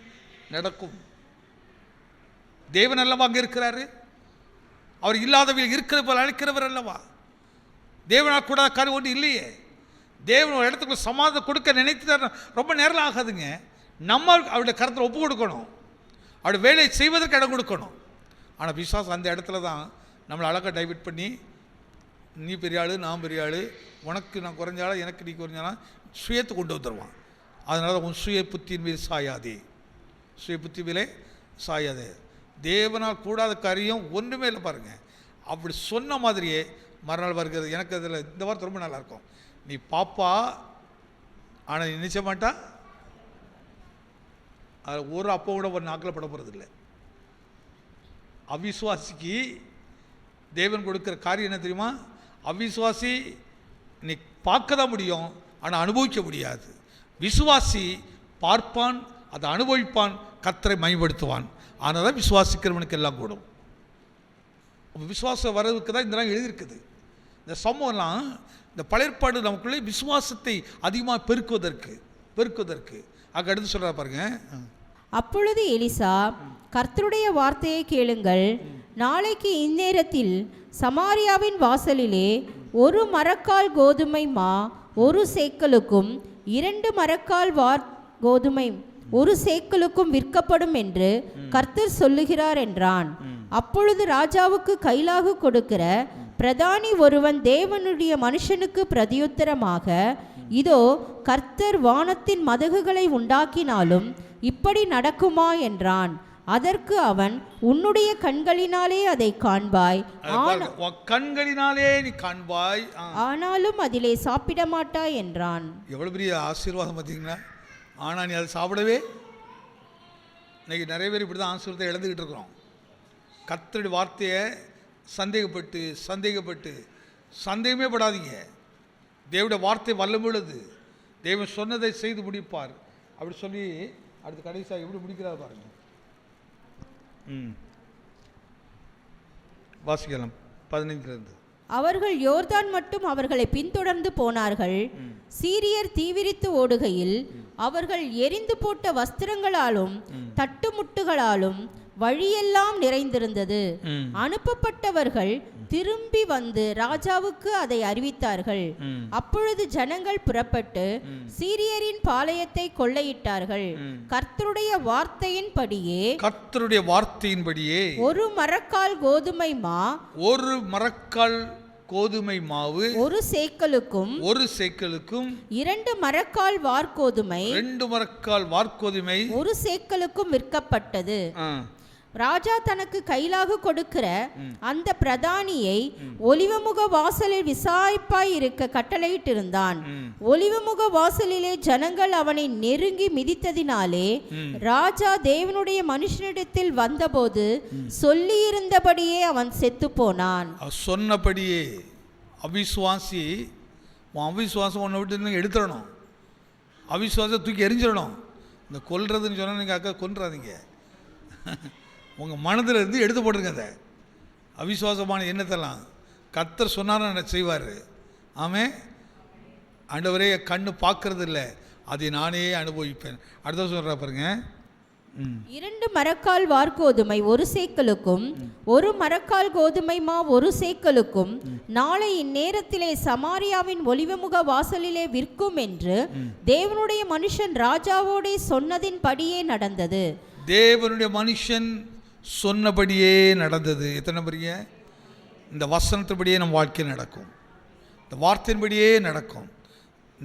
[SPEAKER 1] நடக்கும். தேவன் அல்லவா அங்கே இருக்கிறாரு, அவர் இல்லாதவர்கள் இருக்கிற போல் அழைக்கிறவர் அல்லவா. தேவனால் கூட காரியம் ஒன்று இல்லையே. தேவன் ஒரு இடத்துக்குள்ள சமாதானம் கொடுக்க நினைத்து ரொம்ப நேரம் ஆகாதுங்க. நம்ம அவருடைய கருத்தில் ஒப்பு கொடுக்கணும், அவருடைய வேலையை செய்வதற்கு இடம் கொடுக்கணும். ஆனால் பிசாசு அந்த இடத்துல தான் நம்மளை அழகாக டைவர்ட் பண்ணி, நீ பெரிய ஆள், நான் பெரிய ஆள், உனக்கு நான் குறைஞ்சாலும் எனக்கு நீ குறைஞ்சாலும் சுயத்தை கொண்டு வந்துடுவான். அதனால் உன் சுய புத்தியின் மீது சாயாதே, சுய புத்தி மேலே சாயாதே. தேவனால் கூடாத காரியம் ஒன்றுமே இல்லை பாருங்கள். அப்படி சொன்ன மாதிரியே மறுநாள் வருகிறது. எனக்கு அதில் இந்த வார்த்தை ரொம்ப நல்லாயிருக்கும். நீ பாப்பா, ஆனால் நீ நினைச்ச மாட்டா, அதில் ஒரு அப்போ கூட ஒரு நாக்கில் பட போகிறது இல்லை. அவிசுவாசிக்கு தேவன் கொடுக்குற காரியம் என்ன தெரியுமா? அவிசுவாசி நீ பார்க்க தான் முடியும், ஆனால் அனுபவிக்க முடியாது. விசுவாசி பார்ப்பான், அதை அனுபவிப்பான், கர்த்தரை மகிமைப்படுத்துவான். ஆனால் தான் விசுவாசிக்கிறவனுக்கு எல்லாம் கூடும். விசுவாசம் வரதுக்கு தான் இதெல்லாம் எழுதியிருக்குது. இந்த சம்பவம்லாம் இந்த பழையற்பாடு நமக்குள்ளே விசுவாசத்தை அதிகமாக பெருக்குவதற்கு அங்கே எடுத்து சொல்கிறா பாருங்க.
[SPEAKER 2] அப்பொழுது எலிசா, கர்த்தருடைய வார்த்தையை கேளுங்கள், நாளைக்கு இந்நேரத்தில் சமாரியாவின் வாசலிலே 1 மரக்கால் கோதுமை மா 1 சேக்கலுக்கும் 2 மரக்கால் கோதுமை 1 சேக்கலுக்கும் விற்கப்படும் என்று கர்த்தர் சொல்லுகிறார் என்றான். அப்பொழுது ராஜாவுக்கு கைலாகு கொடுக்கிற பிரதானி ஒருவன் தேவனுடைய மனுஷனுக்கு பிரதியுத்தரமாக, இதோ கர்த்தர் வானத்தின் மதகுகளை உண்டாக்கினாலும் இப்படி நடக்குமா என்றான். அதற்கு அவன், உன்னுடைய கண்களினாலே அதை காண்பாய்,
[SPEAKER 1] கண்களினாலே நீ காண்பாய்,
[SPEAKER 2] ஆனாலும் அதிலே சாப்பிட மாட்டாய் என்றான்.
[SPEAKER 1] எவ்வளவு பெரிய ஆசீர்வாதம் பார்த்தீங்களா? ஆனால் நீ அதை சாப்பிடவே இன்றைக்கி நிறைய பேர் இப்படி தான் ஆசீர்வாதத்தை இழந்துக்கிட்டு இருக்கிறோம். கர்த்தருடைய வார்த்தையை சந்தேகப்பட்டு சந்தேகமே படாதீங்க. தேவனுடைய வார்த்தை வல்லமுள்ளது, தேவன் சொன்னதை செய்து முடிப்பார் அப்படி சொல்லி அடுத்து கடைசியாக எப்படி முடிக்கிறார் பாருங்க. வாசிக்கலாம் 15
[SPEAKER 2] அவர்கள் யோர்தான் மட்டும் அவர்களை பின்தொடர்ந்து போனார்கள். சீரியர் தீவிரித்து ஓடுகையில் அவர்கள் எரிந்து போட்ட வஸ்திரங்களாலும் தட்டுமுட்டுகளாலும் வழியெல்லாம் நிறைந்திருந்தது. அனுப்பப்பட்டவர்கள் திரும்பி வந்து ராஜாவுக்கு அதை அறிவித்தார்கள். அப்பொழுது ஜனங்கள் புறப்பட்டு சீரியரின் பாளையத்தை கொள்ளையிட்டார்கள். கர்த்தருடைய வார்த்தையின்படியே ஒரு மரக்கால் கோதுமை மாவு ஒரு சேக்கலுக்கும் 2 மரக்கால் வார்கோதுமை ஒரு சேக்கலுக்கும் விற்கப்பட்டது. ராஜா தனக்கு கைலாக கொடுக்கிற அந்த பிரதானியை ஒலிவமுக வாசலில் விசாரிப்பாய் இருக்க கட்டளையிட்டிருந்தான். ஒலிவமுக வாசலிலே ஜனங்கள் அவனை நெருங்கி மிதித்ததினாலே ராஜா தேவனுடைய மனுஷனிடத்தில் வந்தபோது சொல்லியிருந்தபடியே அவன் செத்து போனான்.
[SPEAKER 1] சொன்னபடியே அவிசுவாசம் ஒன்றை விட்டு எடுத்துடணும். அவிசுவாசத்தை தூக்கி எரிஞ்சிடணும். இந்த கொல்றதுன்னு சொன்னால் நீங்கள் அக்கா கொன்றாதீங்க, உங்கள் மனதில் இருந்து எடுத்து போட்டுருங்க. அதை அவிசுவாசமான எண்ணத்தெல்லாம் கர்த்தர் சொன்னாலும் செய்வார். ஆமே, ஆண்டவரே கண்ணு பார்க்கறது இல்லை, அதை நானே அனுபவிப்பேன். அடுத்த சொல்கிறா பாருங்க.
[SPEAKER 2] 2 மரக்கால் வார்கோதுமை ஒரு சேக்கலுக்கும் 1 மரக்கால் கோதுமை மா ஒரு சேக்கலுக்கும் நாளை இந்நேரத்திலே சமாரியாவின் ஒலிவமுக வாசலிலே விற்கும் என்று தேவனுடைய மனுஷன் ராஜாவோடே சொன்னதின்படியே நடந்தது.
[SPEAKER 1] தேவனுடைய மனுஷன் சொன்னபடியே நடந்தது. எத்தனை பெரிய இந்த வசனத்தின்படியே நம் வாழ்க்கை நடக்கும், இந்த வார்த்தையின்படியே நடக்கும்.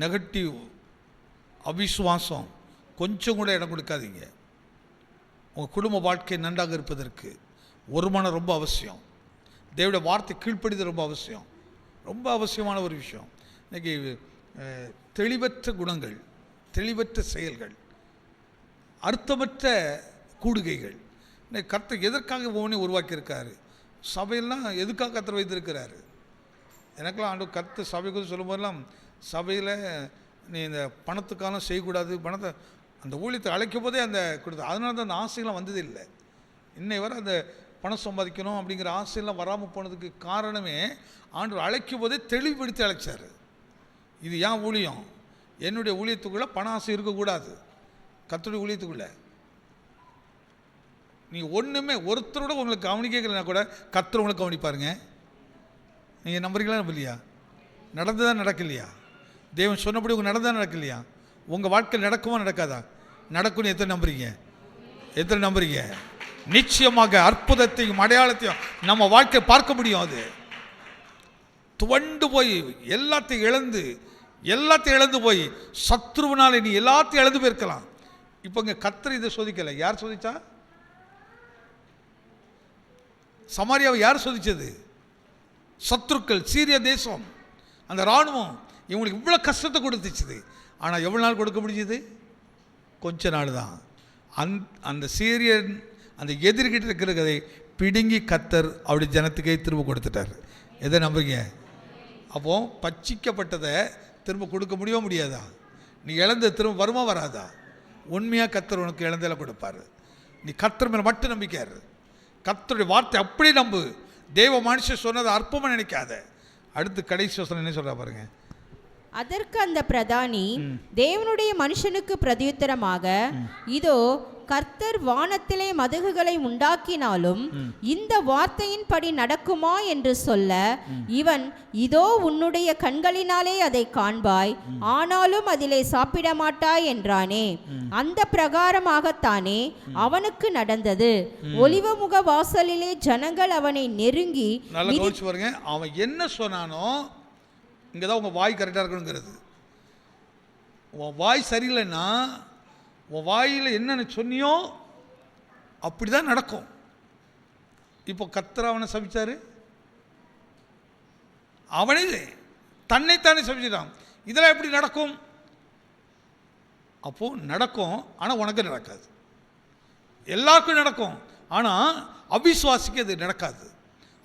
[SPEAKER 1] நெகட்டிவ் அவிசுவாசம் கொஞ்சம் கூட இடம் கொடுக்காதீங்க. உங்கள் குடும்ப வாழ்க்கை நன்றாக இருப்பதற்கு ஒரு மனம் ரொம்ப அவசியம். தேவனுடைய வார்த்தை கீழ்ப்படிதல் ரொம்ப அவசியம், ரொம்ப அவசியமான ஒரு விஷயம். இன்றைக்கி தெளிவற்ற குணங்கள், தெளிவற்ற செயல்கள், அர்த்தமற்ற கூடுகைகள். இன்னைக்கு கர்த்தர் எதற்காக ஒவ்வொன்றே உருவாக்கியிருக்காரு? சபையெல்லாம் எதுக்காக கர்த்தர் வைத்திருக்கிறாரு? எனக்கெல்லாம் ஆண்டு கர்த்தர் சபை குறித்து சொல்லும் போதெல்லாம், சபையில் நீ இந்த பணத்துக்கான செய்யக்கூடாது, பணத்தை அந்த ஊழியத்தை அழைக்கும் போதே அந்த கொடுத்து, அதனால தான் அந்த ஆசையெல்லாம் வந்ததே இல்லை. இன்னை வரை அந்த பணம் சம்பாதிக்கணும் அப்படிங்கிற ஆசையெல்லாம் வராமல் போனதுக்கு காரணமே ஆண்டு அழைக்கும் போதே தெளிவுபடுத்தி அழைச்சார். இது ஏன் ஊழியம், என்னுடைய ஊழியத்துக்குள்ளே பண ஆசை இருக்கக்கூடாது. கர்த்தருடைய ஊழியத்துக்குள்ளே நீங்கள் ஒன்றுமே ஒருத்தரோட உங்களுக்கு கவனிக்கலைன்னா கூட கர்த்தர் உங்களுக்கு கவனிப்பாருங்க. நீங்கள் நம்புறீங்களா நம்பலையா? நடந்துதான் நடக்கலையா? தேவன் சொன்னபடி உங்கள் நடந்தா நடக்கலையா? உங்கள் வாழ்க்கையில் நடக்குமா நடக்காதா? நடக்கும்னு எத்தனை நம்புறீங்க? நிச்சயமாக அற்புதத்தையும் அடையாளத்தையும் நம்ம வாழ்க்கை பார்க்க முடியும். அது துவண்டு போய் எல்லாத்தையும் இழந்து போய் சத்ருவனால நீ எல்லாத்தையும் இழந்து போயிருக்கலாம். இப்போ இங்கே கர்த்தர் இதை சோதிக்கலை. யார் சோதிச்சா? சமாரியாவை யார் சோதிச்சது? சத்துருக்கள், சீரிய தேசம், அந்த இராணுவம் இவங்களுக்கு இவ்வளோ கஷ்டத்தை கொடுத்துச்சுது. ஆனால் எவ்வளோ நாள் கொடுக்க முடிஞ்சது? கொஞ்ச நாள் தான். அந்த சீரியன் அந்த எதிர்கிட்ட இருக்கிறதை பிடுங்கி கர்த்தர் அவருடைய ஜனத்துக்கே திரும்ப கொடுத்துட்டார். எதை நம்புறீங்க? அப்போ பட்சிக்கப்பட்டதை திரும்ப கொடுக்க முடியாதா? நீ இழந்த திரும்ப வருமா வராதா? உண்மையாக கர்த்தர் உனக்கு இழந்தல கொடுப்பார். நீ கர்த்தர் மேலே மட்டும் நம்பிக்காரு. கர்த்தருடைய வார்த்தை அப்படி நம்பு. தேவ மனுஷன் சொன்னதை அற்பமாக நினைக்காத. அடுத்து கடைசி வசனம் என்ன சொல்றா பாருங்க.
[SPEAKER 2] அதற்கு அந்த பிரதானி தேவனுடைய மனுஷனுக்கு பிரதியுத்தரமாக, இதோ கர்த்தர் வானத்திலே மதகுகளை உண்டாக்கினாலும் இந்த வார்த்தையின்படி நடக்குமா என்று சொல்ல, இவன், இதோ உன்னுடைய கண்களினாலே அதை காண்பாய், ஆனாலும் அதிலே சாப்பிட மாட்டாய் என்றானே. அந்த பிரகாரமாகத்தானே அவனுக்கு நடந்தது. ஒலிவமுக வாசலிலே ஜனங்கள் அவனை நெருங்கி,
[SPEAKER 1] அவன் என்ன சொன்னானோ இங்கதான் உங்க வாய் கரெக்டா இருக்கணுங்கிறது. உன் வாய் சரியில்லைன்னா, உன் வாயில் என்னென்ன சொன்னியோ அப்படி தான் நடக்கும். இப்போ கர்த்தர் அவனை சபிச்சாரு, அவனே தன்னைத்தானே சபிச்சிட்டான். இதெல்லாம் எப்படி நடக்கும்? அப்போ நடக்கும், ஆனால் உனக்கு நடக்காது. எல்லாருக்கும் நடக்கும், ஆனால் அவிசுவாசிக்கு அது நடக்காது.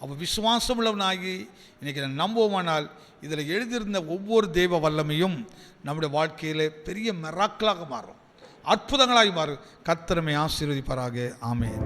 [SPEAKER 1] அப்போ விசுவாசம் உள்ளவனாகி இன்றைக்கி நான் நம்புவோமானால் இதில் எழுதியிருந்த ஒவ்வொரு தெய்வ வல்லமையும் நம்முடைய வாழ்க்கையில் பெரிய மிராக்கலாக மாறும், அற்புதங்களாக மாறும். கர்த்தர் நம்மை ஆசீர்வதிப்பாராக. ஆமென்.